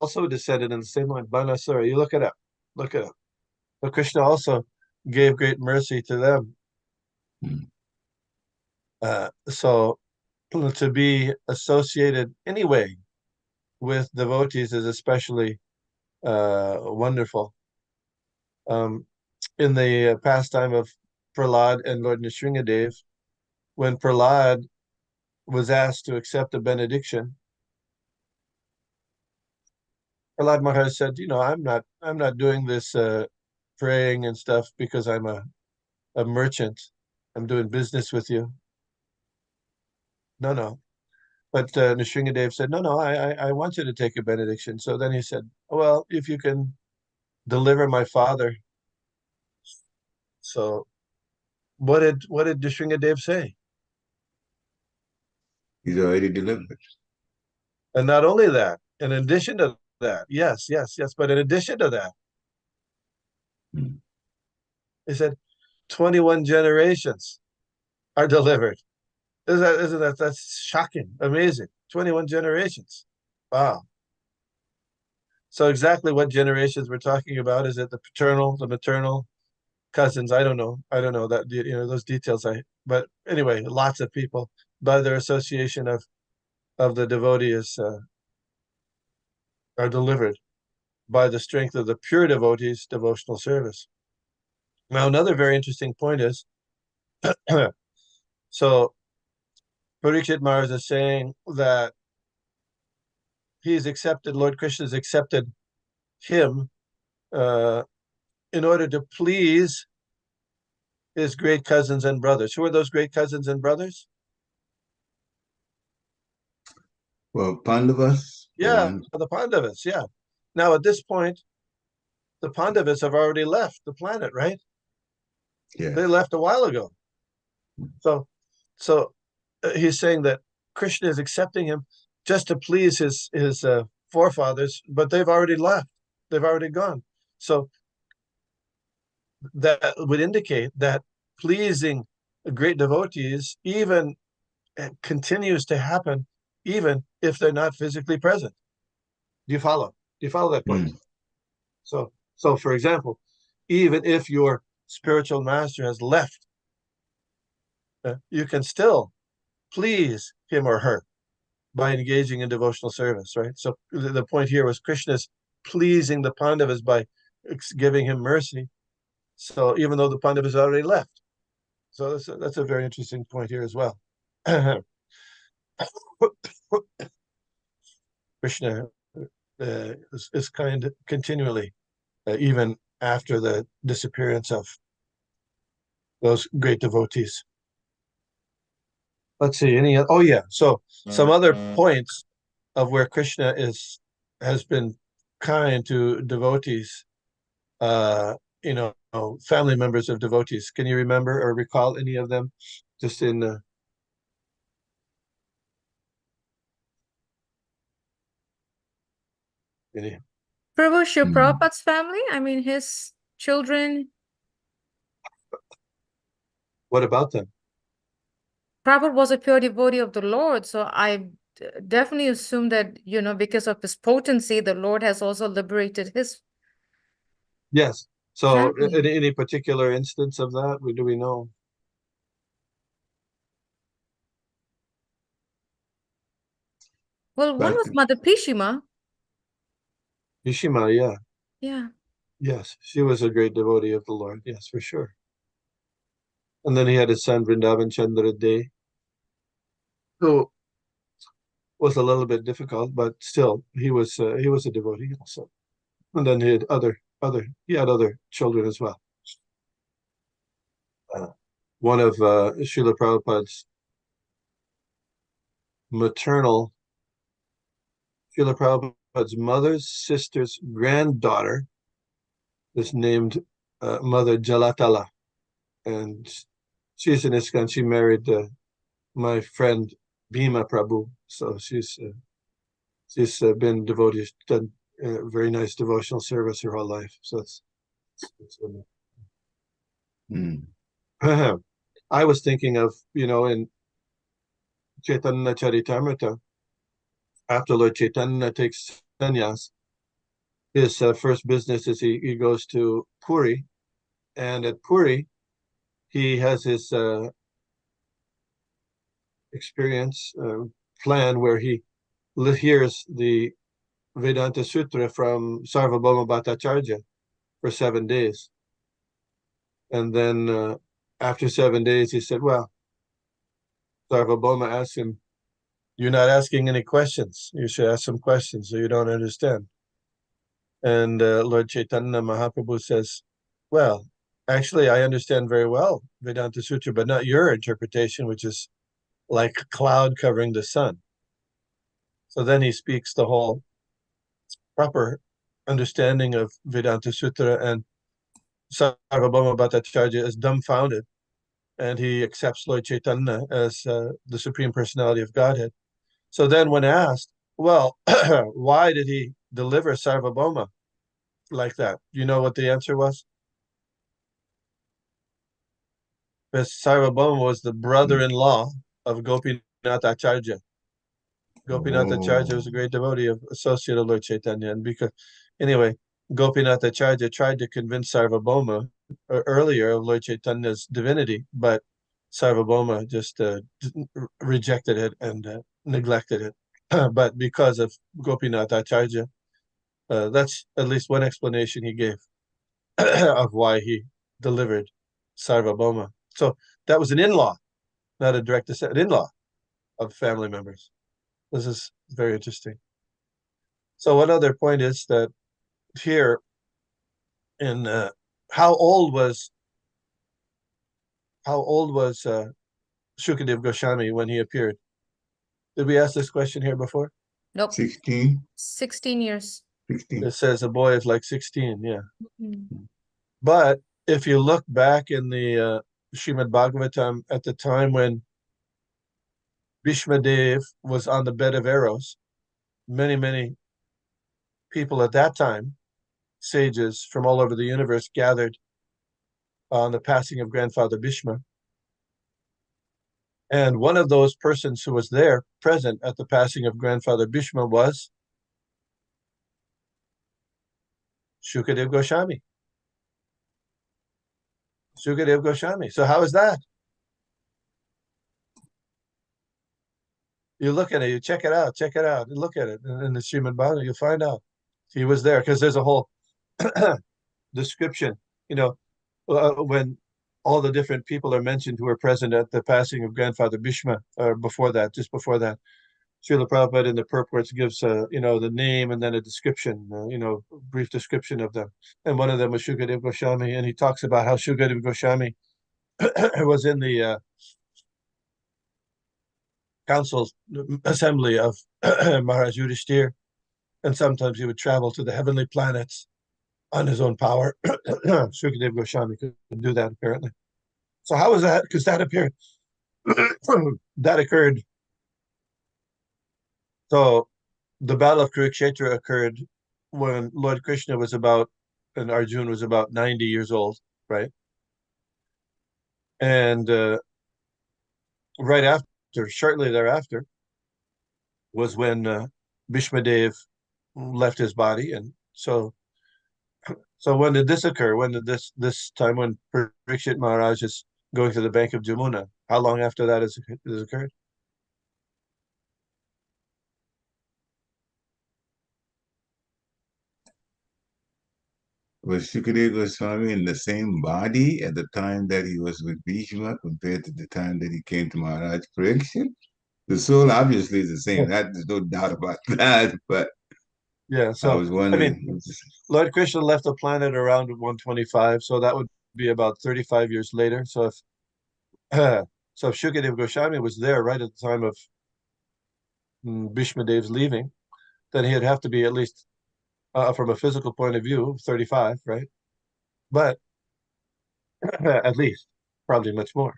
Speaker 4: also descended in the same line, Banasura. You look it up. Look it up. But Krishna also gave great mercy to them.
Speaker 3: Hmm.
Speaker 4: So to be associated anyway with devotees is especially wonderful. In the pastime of Prahlad and Lord Nrsingadev, when Prahlad was asked to accept a benediction, Prahlad Maharaj said, I'm not doing this praying and stuff because I'm a merchant. I'm doing business with you. No. But Nrsingadev said, no, I want you to take a benediction. So then he said, well, if you can deliver my father. So what did Nrsingadev say?
Speaker 3: He's already delivered.
Speaker 4: And not only that, in addition to that, yes, but in addition to that,
Speaker 3: Hmm.
Speaker 4: he said 21 generations are delivered. Isn't that that's shocking, amazing. 21 generations. Wow. So exactly what generations we're talking about? Is it the paternal, the maternal, cousins? I don't know. That those details. But anyway, lots of people by their association of the devotees are delivered by the strength of the pure devotees' devotional service. Now, another very interesting point is, so Parikshit Maharaj is saying that Lord Krishna has accepted him in order to please his great cousins and brothers. Who are those great cousins and brothers?
Speaker 3: Well, Pandavas.
Speaker 4: Yeah, the Pandavas, yeah. Now, at this point, the Pandavas have already left the planet, right?
Speaker 3: Yeah.
Speaker 4: They left a while ago. So he's saying that Krishna is accepting him just to please his forefathers, but they've already left. They've already gone. So that would indicate that pleasing great devotees even continues to happen even if they're not physically present. Do you follow? Do you follow that point? So for example, even if your spiritual master has left, you can still please him or her by engaging in devotional service, right? So the point here was Krishna's pleasing the Pandavas by giving him mercy. So even though the Pandavas already left. So that's a very interesting point here as well. Krishna is kind continually, even after the disappearance of those great devotees. Let's see, oh yeah, so some other points of where Krishna has been kind to devotees, family members of devotees. Can you remember or recall any of them? Just in
Speaker 5: Prabhu, Srila Prabhupada's family? I mean, his children.
Speaker 4: What about them?
Speaker 5: Prabhupada was a pure devotee of the Lord, so I definitely assume that, because of his potency, the Lord has also liberated his.
Speaker 4: Yes. So
Speaker 5: family.
Speaker 4: any particular instance of that? Do we know?
Speaker 5: Well, one was Mother Pishima.
Speaker 4: Pishima, yeah.
Speaker 5: Yeah.
Speaker 4: Yes, she was a great devotee of the Lord. Yes, for sure. And then he had his son Vrindavan Chandra De, who was a little bit difficult, but still he was a devotee also. And then he had other children as well. One of Srila Prabhupada's Srila Prabhupada's mother's sister's granddaughter is named Mother Jalatala, and she's an ISKCON. She married my friend Bhima Prabhu, so she's been devoted, done very nice devotional service her whole life. So it's I was thinking of, in Chaitanya Charitamrita, after Lord Chaitanya takes sannyas, his first business is he goes to Puri, and at Puri he has his experience plan where he hears the Vedanta Sutra from Sarvabhauma Bhattacharya for 7 days. And then after 7 days, he said, well, Sarvabhauma asked him, you're not asking any questions. You should ask some questions, so you don't understand. And Lord Chaitanya Mahaprabhu says, well, actually, I understand very well Vedanta Sutra, but not your interpretation, which is like a cloud covering the sun. So then he speaks the whole proper understanding of Vedanta Sutra, and Sarvabhauma Bhattacharya is dumbfounded, and he accepts Lord Chaitanya as the Supreme Personality of Godhead. So then when asked, well, why did he deliver Sarvabhauma like that? You know what the answer was? Because Sarvabhauma was the brother-in-law of Gopinath Acharya. Gopinath Acharya was a great devotee of associate of Lord Chaitanya. And anyway, Gopinath Acharya tried to convince Sarvabhauma earlier of Lord Chaitanya's divinity, but Sarvabhauma just rejected it and neglected it. But because of Gopinath Acharya, that's at least one explanation he gave of why he delivered Sarvabhauma. So that was an in-law, not a direct descendant, in-law. of family members. This is very interesting. So one other point is that here in how old was Shukadev Goswami when he appeared? Did we ask this question here before?
Speaker 5: Nope.
Speaker 3: 16?
Speaker 5: 16 years.
Speaker 3: 16.
Speaker 4: It says a boy is like 16, yeah.
Speaker 5: Mhm.
Speaker 4: But if you look back in the Srimad Bhagavatam at the time when Bhishmadev was on the bed of arrows, many people at that time, sages from all over the universe, gathered on the passing of grandfather Bhishma. And one of those persons who was there, present at the passing of grandfather Bhishma, was Shukadev Goswami. Shukadev Goswami. So how is that? You look at it, you check it out, you look at it in the Srimad Bhagavatam, you'll find out he was there, because there's a whole description, when all the different people are mentioned who were present at the passing of grandfather Bhishma, or just before that, Srila Prabhupada in the purports gives, the name and then a description, brief description of them. And one of them was Shukadev Goswami, and he talks about how Shukadev Goswami was in the council assembly of Maharaj Yudhishthir, and sometimes he would travel to the heavenly planets on his own power. Shukadev Goswami could do that, apparently. So how was that? Because that appeared, that occurred. So the Battle of Kurukshetra occurred when Lord Krishna was and Arjuna was about 90 years old, right? And right after, shortly thereafter, was when Bhishmadev left his body. And so when did this occur? When did this time when Parikshit Maharaj is going to the bank of Jamuna? How long after that has occurred?
Speaker 3: Was Shukadev Goswami in the same body at the time that he was with Bhishma compared to the time that he came to Maharaj Pariksit? The soul obviously is the same. There's no doubt about that. But
Speaker 4: yeah,
Speaker 3: I
Speaker 4: so
Speaker 3: was
Speaker 4: I
Speaker 3: wondering.
Speaker 4: mean, Lord Krishna left the planet around 125, so that would be about 35 years later. So if so if Shukadev Goswami was there right at the time of Bhishmadev's leaving, then he'd have to be at least, from a physical point of view, 35, right? But at least, probably much more.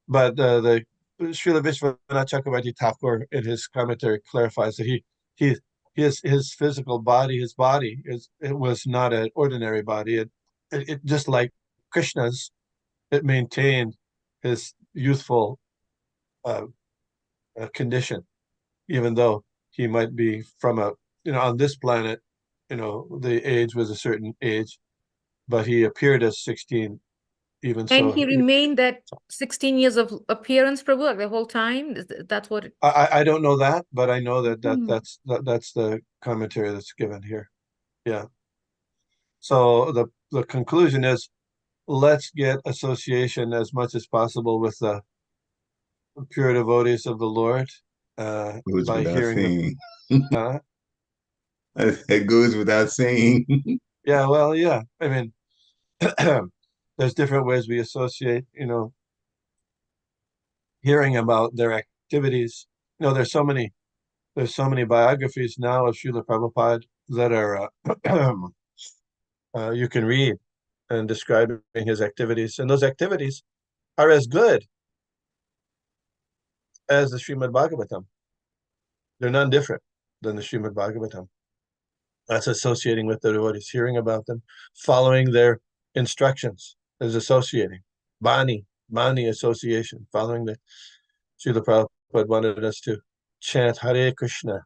Speaker 4: But the Srila Vishwanath Chakravarti Thakur in his commentary clarifies that his physical body, it was not an ordinary body. It just like Krishna's, it maintained his youthful condition, even though he might be from on this planet, the age was a certain age, but he appeared as 16, even
Speaker 5: And
Speaker 4: so.
Speaker 5: he remained that 16 years of appearance, Prabhu, like the whole time? That's what
Speaker 4: I don't know that, but I know that's the commentary that's given here. Yeah. So the conclusion is, let's get association as much as possible with the pure devotees of the Lord,
Speaker 3: Goes
Speaker 4: by
Speaker 3: without
Speaker 4: hearing
Speaker 3: saying.
Speaker 4: the
Speaker 3: It goes without saying.
Speaker 4: yeah, well, yeah. I mean, there's different ways we associate, hearing about their activities. There's so many biographies now of Srila Prabhupada that are you can read and describing his activities, and those activities are as good as the Srimad Bhagavatam. They're none different than the Srimad Bhagavatam. That's associating with the devotees, hearing about them, following their instructions, is associating. Bani association, following the Srila Prabhupada wanted us to chant Hare Krishna,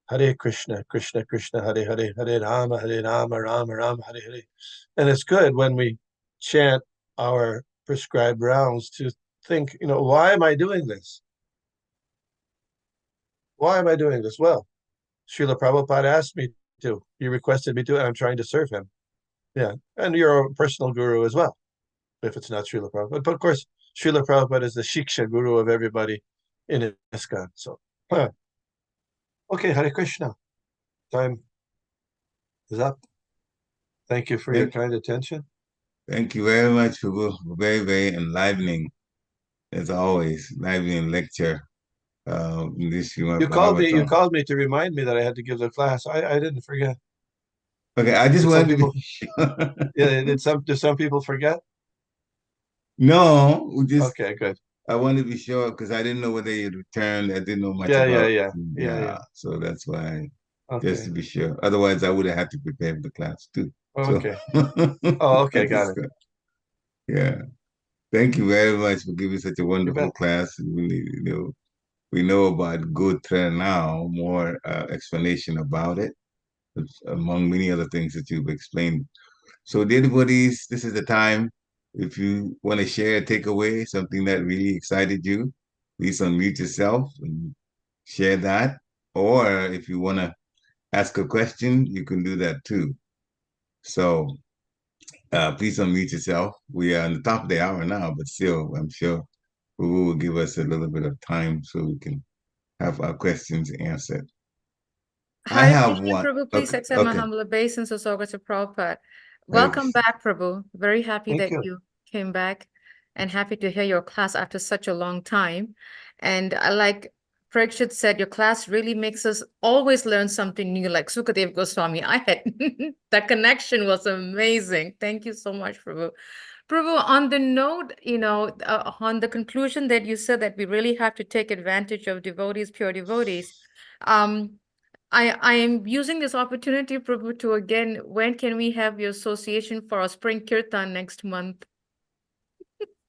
Speaker 4: Krishna Krishna, Hare Hare, Hare Rama, Rama Rama, Hare Hare. And it's good when we chant our prescribed rounds to think, why am I doing this? Why am I doing this? Well, Srila Prabhupada asked me to. He requested me to, and I'm trying to serve him. Yeah. And you're a personal guru as well, if it's not Srila Prabhupada. But of course, Srila Prabhupada is the Shiksha guru of everybody in ISKCON. So, okay, Hare Krishna. Time is up. Thank you for your kind attention.
Speaker 3: Thank you very much, Prabhu. Very, very enlivening, as always, enlivening lecture. This
Speaker 4: You called me to remind me that I had to give the class. I didn't forget.
Speaker 3: Okay, I just wanted to be
Speaker 4: sure. Yeah, did some people forget?
Speaker 3: No, just
Speaker 4: okay, good.
Speaker 3: I wanted to be sure because I didn't know whether you'd returned. I didn't know much about.
Speaker 4: Yeah.
Speaker 3: So that's why,
Speaker 4: okay.
Speaker 3: Just to be sure. Otherwise, I would have had to prepare for the class too.
Speaker 4: Okay.
Speaker 3: So,
Speaker 4: okay, got it.
Speaker 3: Yeah. Thank you very much for giving such a wonderful class. We know about Gotra now, more explanation about it, among many other things that you've explained. So, dear devotees, this is the time. If you want to share a takeaway, something that really excited you, please unmute yourself and share that. Or if you want to ask a question, you can do that too. So, please unmute yourself. We are on the top of the hour now, but still, I'm sure Prabhu will give us a little bit of time so we can have our questions answered. I have one.
Speaker 5: Prabhu, please accept my humble obeisance to Prabhupada. Welcome back, Prabhu. Very happy that you came back and happy to hear your class after such a long time. And like Parikshit said, your class really makes us always learn something new, like Sukadev Goswami. That connection was amazing. Thank you so much, Prabhu. Prabhu, on the note, on the conclusion that you said that we really have to take advantage of devotees, pure devotees, I am using this opportunity, Prabhu, to again, when can we have your association for our spring kirtan next month?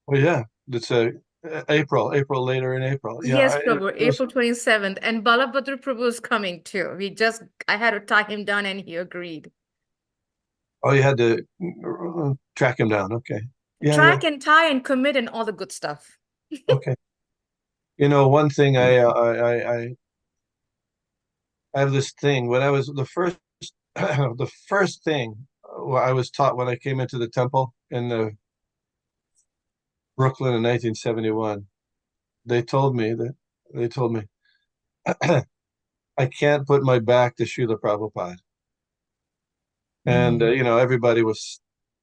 Speaker 4: Oh, yeah, it's April later in April. Yeah,
Speaker 5: yes, Prabhu, April 27th. And Balabhadra Prabhu is coming too. I had to tie him down and he agreed.
Speaker 4: Oh, you had to track him down. Okay.
Speaker 5: Yeah, track and tie and commit and all the good stuff.
Speaker 4: okay. One thing I have this thing when I was the first the first thing I was taught when I came into the temple in Brooklyn in 1971. They told me I can't put my back to Srila Prabhupada. And everybody was,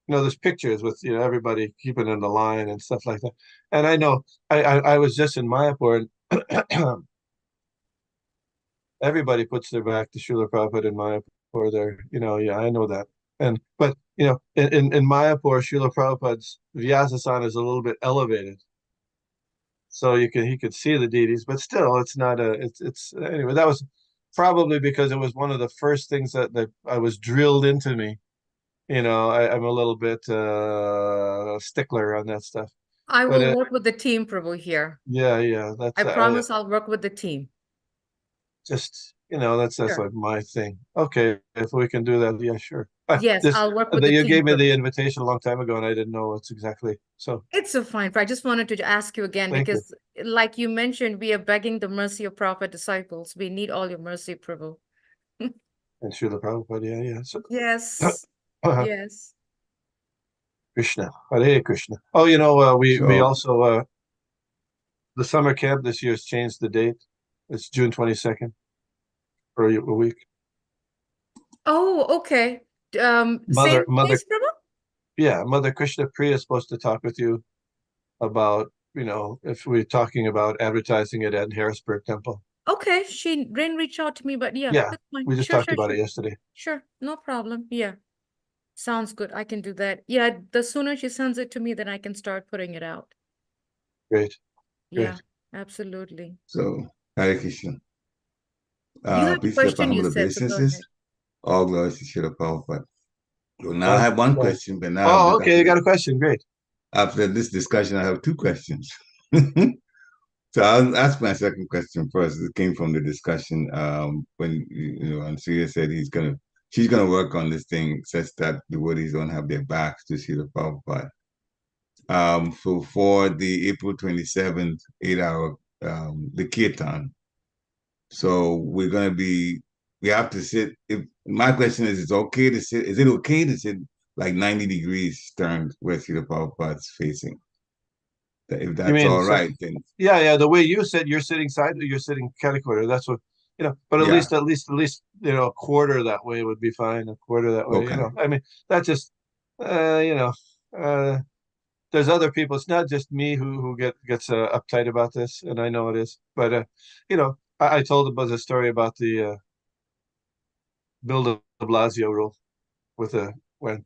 Speaker 4: there's pictures with everybody keeping in the line and stuff like that. And I know I was just in Mayapur. And everybody puts their back to Srila Prabhupada in Mayapur. There, I know that. But in Mayapur, Srila Prabhupada's Vyasasana is a little bit elevated, so he could see the deities. But still, it's not it's anyway. That was probably because it was one of the first things that I was drilled into me. I'm a little bit stickler on that stuff.
Speaker 5: I will work with the team, Prabhu, here.
Speaker 4: Yeah.
Speaker 5: I promise I'll work with the team.
Speaker 4: Just, that's sure. Like my thing. Okay, if we can do that, yeah, sure.
Speaker 5: Yes, I'll work with the team.
Speaker 4: You gave me the invitation a long time ago, and I didn't know what's exactly. So
Speaker 5: it's so fine. But I just wanted to ask you again because, like you mentioned, we are begging the mercy of Prabhupada disciples. We need all your mercy, Prabhu.
Speaker 4: And Srila Prabhupada, yeah. So,
Speaker 5: yes. Yes.
Speaker 4: Krishna, Hare Krishna. Oh, we also the summer camp this year has changed the date. It's June 22nd for a week.
Speaker 5: Oh, okay.
Speaker 4: Mother,
Speaker 5: place, Prabhu?
Speaker 4: Yeah, Mother Krishna Priya is supposed to talk with you about, if we're talking about advertising it at Harrisburg Temple.
Speaker 5: Okay, she didn't reach out to me, but yeah, that's fine.
Speaker 4: We just talked about it yesterday.
Speaker 5: Sure, no problem. Yeah, sounds good. I can do that. Yeah, the sooner she sends it to me, then I can start putting it out.
Speaker 4: Great.
Speaker 5: Yeah, absolutely.
Speaker 3: So, Hare Krishna.
Speaker 5: You have a question you said, so go ahead.
Speaker 3: All glories to Srila Prabhupada. So now I have one question, but now...
Speaker 4: Oh, okay, you got a question, great.
Speaker 3: After this discussion, I have two questions. So I'll ask my second question first. It came from the discussion when, Ansuya said she's gonna work on this thing such that the devotees don't have their backs to Srila Prabhupada. So for the April 27th 8-hour, the kirtan, so we have to sit. My question is, is it okay to sit like 90 degrees turned where Srila Prabhupada is facing? If that's all right, then
Speaker 4: yeah. The way you said you're sitting catty-corner. That's what But at least a quarter that way would be fine. A quarter that way,
Speaker 3: okay.
Speaker 4: I mean, that's just there's other people. It's not just me who gets uptight about this, and I know it is. But I told about the story about the Bill de Blasio rule with when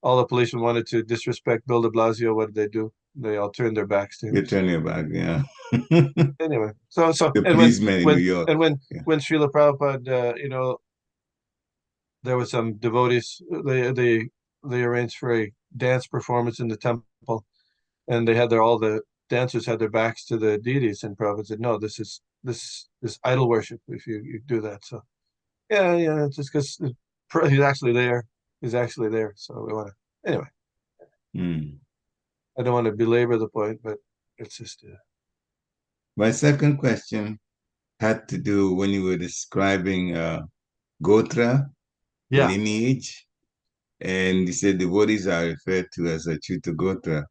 Speaker 4: all the policemen wanted to disrespect Bill de Blasio. What did they do? They all turned their backs to him.
Speaker 3: They turn their back, yeah.
Speaker 4: Anyway, so
Speaker 3: the policemen in New York.
Speaker 4: When Srila Prabhupada, there was some devotees. They arranged for a dance performance in the temple, and they had all the dancers had their backs to the deities, and Prabhupada said, "No, this is idol worship if you do that." So, yeah, just because he's actually there. So we want to anyway. I don't want to belabor the point, but it's just.
Speaker 3: My second question had to do when you were describing Gotra, lineage, and you said devotees are referred to as a Chuta Gotra,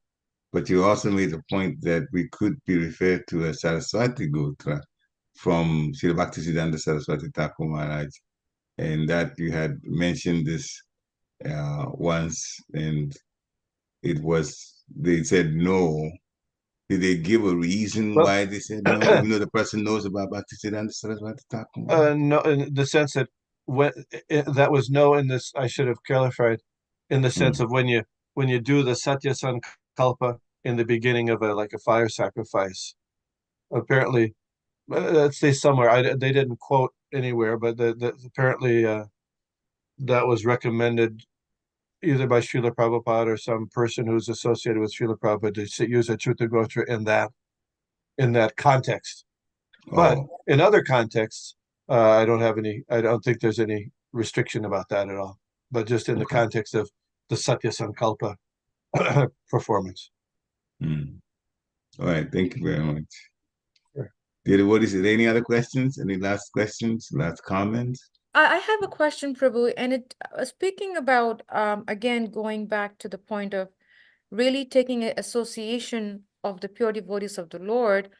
Speaker 3: but you also made the point that we could be referred to as Saraswati Gotra from Srila Bhaktisiddhanta Saraswati Thakur Maharaj, and that you had mentioned this once, and they said no. Did they give a reason why they said no, even though the person knows about Bhaktisiddhanta Saraswati Thakur?
Speaker 4: No, in the sense that that was no in this, I should have clarified, in the sense of when you do the Satya Sankalpa in the beginning of a fire sacrifice. Apparently, let's say somewhere, they didn't quote anywhere, but apparently that was recommended either by Srila Prabhupada or some person who's associated with Srila Prabhupada to use a Chuta Gotra in that context. But in other contexts, I don't think there's any restriction about that at all. But just in the context of the Satya Sankalpa performance.
Speaker 3: All right, thank you very much.
Speaker 4: Sure.
Speaker 3: Is there any other questions? Any last questions? Last comments?
Speaker 5: I have a question, Prabhu, and speaking about again going back to the point of really taking an association of the pure devotees of the Lord.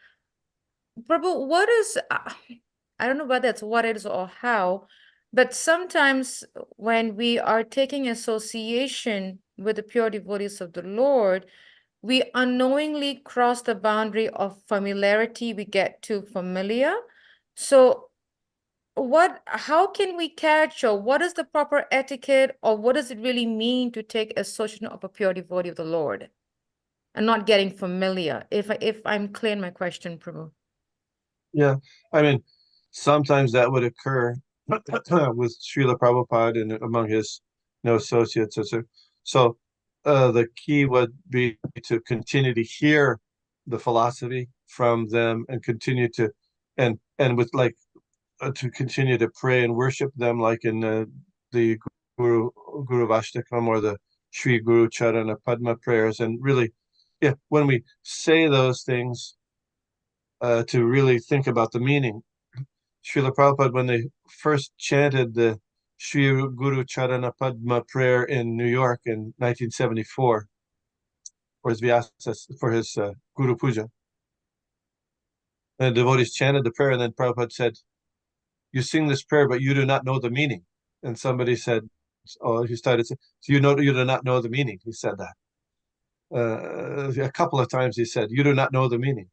Speaker 5: Prabhu, what is I don't know whether it's what it is or how, but sometimes when we are taking association with the pure devotees of the Lord, we unknowingly cross the boundary of familiarity. We get too familiar. So how can we catch, or what is the proper etiquette, or what does it really mean to take association of a pure devotee of the Lord and not getting familiar? If I'm clear in my question, Prabhu.
Speaker 4: Yeah, I mean, sometimes that would occur with Srila Prabhupada and among his associates. So the key would be to continue to hear the philosophy from them and continue to and with to continue to pray and worship them, like in the Guru Vastakam or the Sri Guru Charana Padma prayers, and really, when we say those things, to really think about the meaning. Srila Prabhupada, when they first chanted the Sri Guru Charana Padma prayer in New York in 1974 for his Guru Puja, and the devotees chanted the prayer, and then Prabhupada said, "You sing this prayer, but you do not know the meaning." And somebody said, he started saying, "So you do not know the meaning." He said that a couple of times. He said, "You do not know the meaning."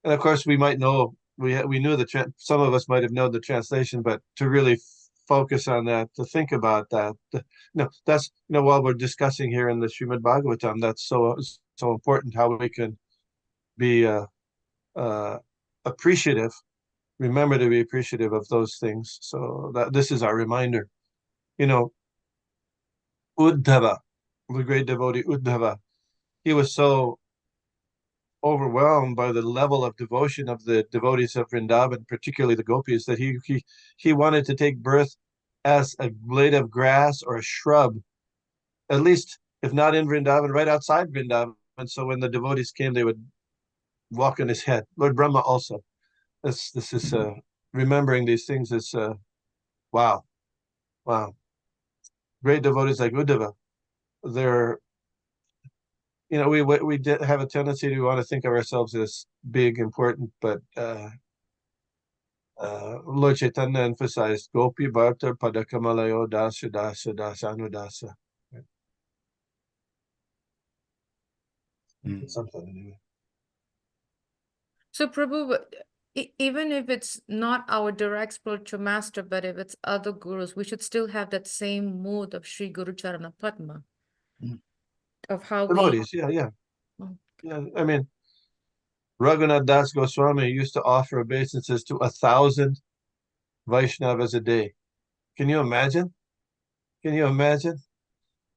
Speaker 4: And of course, we might know, we knew some of us might have known the translation, but to really focus on that, to think about that, that's, while we're discussing here in the Srimad Bhagavatam, that's so important, how we can be appreciative, remember to be appreciative of those things. So that this is our reminder. Uddhava, the great devotee Uddhava, he was so overwhelmed by the level of devotion of the devotees of Vrindavan, particularly the gopis, that he wanted to take birth as a blade of grass or a shrub, at least, if not in Vrindavan, right outside Vrindavan. And so when the devotees came, they would walk on his head. Lord Brahma also. This is remembering these things is wow. Great devotees like Uddhava, they're we did have a tendency to want to think of ourselves as big, important, but Lord Chaitanya emphasized Gopi Bharta Padakamalayo Dasa Dasa Dasa Anudasa. Something anyway.
Speaker 5: So Prabhu, even if it's not our direct spiritual master, but if it's other gurus, we should still have that same mood of Sri Guru Charana Padma. Of how
Speaker 4: devotees, yeah. I mean, Raghunath Das Goswami used to offer obeisances to 1,000 Vaishnavas a day. Can you imagine? Can you imagine?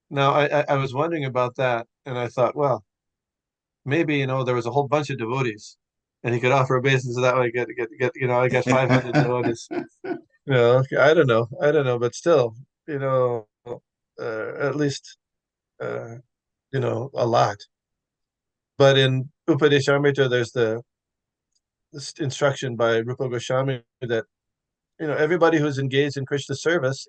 Speaker 4: Now, I was wondering about that, and I thought, well, maybe, there was a whole bunch of devotees, and he could offer obeisances that way, I get 500 devotees. Okay, I don't know, but still, at least, a lot. But in Upadeshamrita, there's this instruction by Rupa Goswami that everybody who's engaged in Krishna service,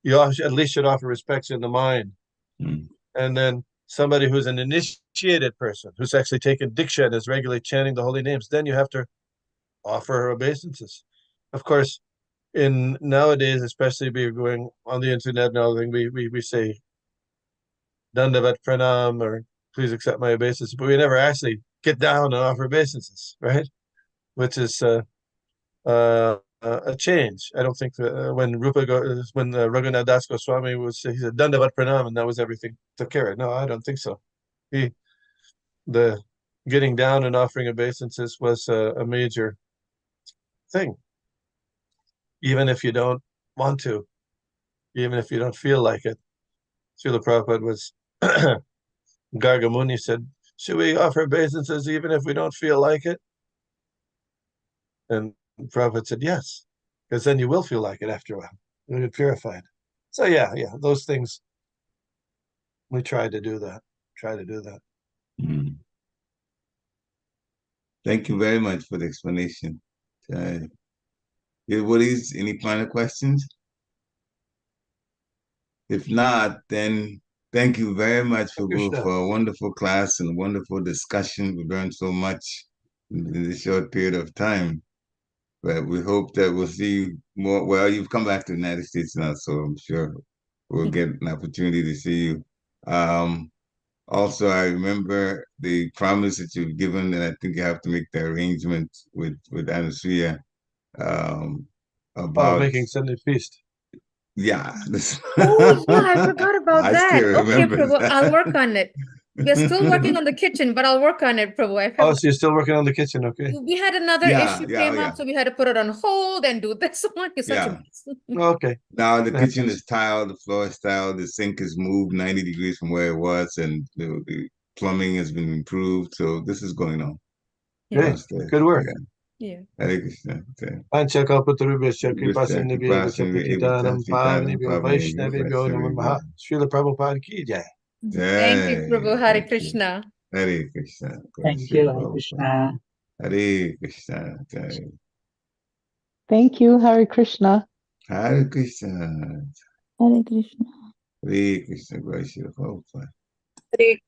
Speaker 4: you at least should offer respects in the mind. And then somebody who's an initiated person, who's actually taken Diksha and is regularly chanting the holy names, then you have to offer her obeisances. Of course, in nowadays, especially we're going on the internet and everything, we say Dandavat Pranam or please accept my obeisances, but we never actually get down and offer obeisances, right? Which is a change. I don't think when Raghunath Das Goswami he said Dandavat Pranam and that was everything took care of. No, I don't think so. The getting down and offering obeisances was a major thing. Even if you don't want to, even if you don't feel like it. Srila Prabhupada was Gargamuni said, should we offer obeisances even if we don't feel like it? And Prabhupada said, yes, because then you will feel like it after a while. You'll get purified. So yeah, those things, we try to do that.
Speaker 3: Thank you very much for the explanation. Devotees, any final questions? If not, then thank you very much for a wonderful class and a wonderful discussion. We learned so much in this short period of time. But we hope that we'll see you more. Well, you've come back to the United States now, so I'm sure we'll get an opportunity to see you. Also, I remember the promise that you've given, and I think you have to make the arrangement with Anusuya about
Speaker 4: making Sunday feast.
Speaker 3: Yeah.
Speaker 5: Oh, yeah, I forgot about
Speaker 3: I
Speaker 5: that.
Speaker 3: still
Speaker 5: Okay,
Speaker 3: remember
Speaker 5: Prabhu,
Speaker 3: that.
Speaker 5: I'll work on it. We're still working on the kitchen, but I'll work on it, Prabhu.
Speaker 4: So you're still working on the kitchen, okay?
Speaker 5: We had another issue came up, so we had to put it on hold and do this one. It's such a mess.
Speaker 4: Okay.
Speaker 3: Now the kitchen is tiled, the floor is tiled, the sink is moved 90 degrees from where it was, and the plumbing has been improved. So this is going on.
Speaker 4: Yeah. Good work.
Speaker 5: Yeah.
Speaker 3: Hare Krishna.
Speaker 4: Pancha Kalpatarubhasya Kripasinibhyo Chapatitanam Pavanibhyo Vaishnavibhyo Namaha. Srila Prabhupada ki jai.
Speaker 5: Thank you, Prabhu. Hare Krishna.
Speaker 3: Hare Krishna.
Speaker 7: Thank you, Hare Krishna.
Speaker 3: Hare Krishna.
Speaker 7: Thank you, Hare Krishna.
Speaker 3: Hare Krishna.
Speaker 6: Hare Krishna.
Speaker 3: Hare Krishna. Hare Krishna.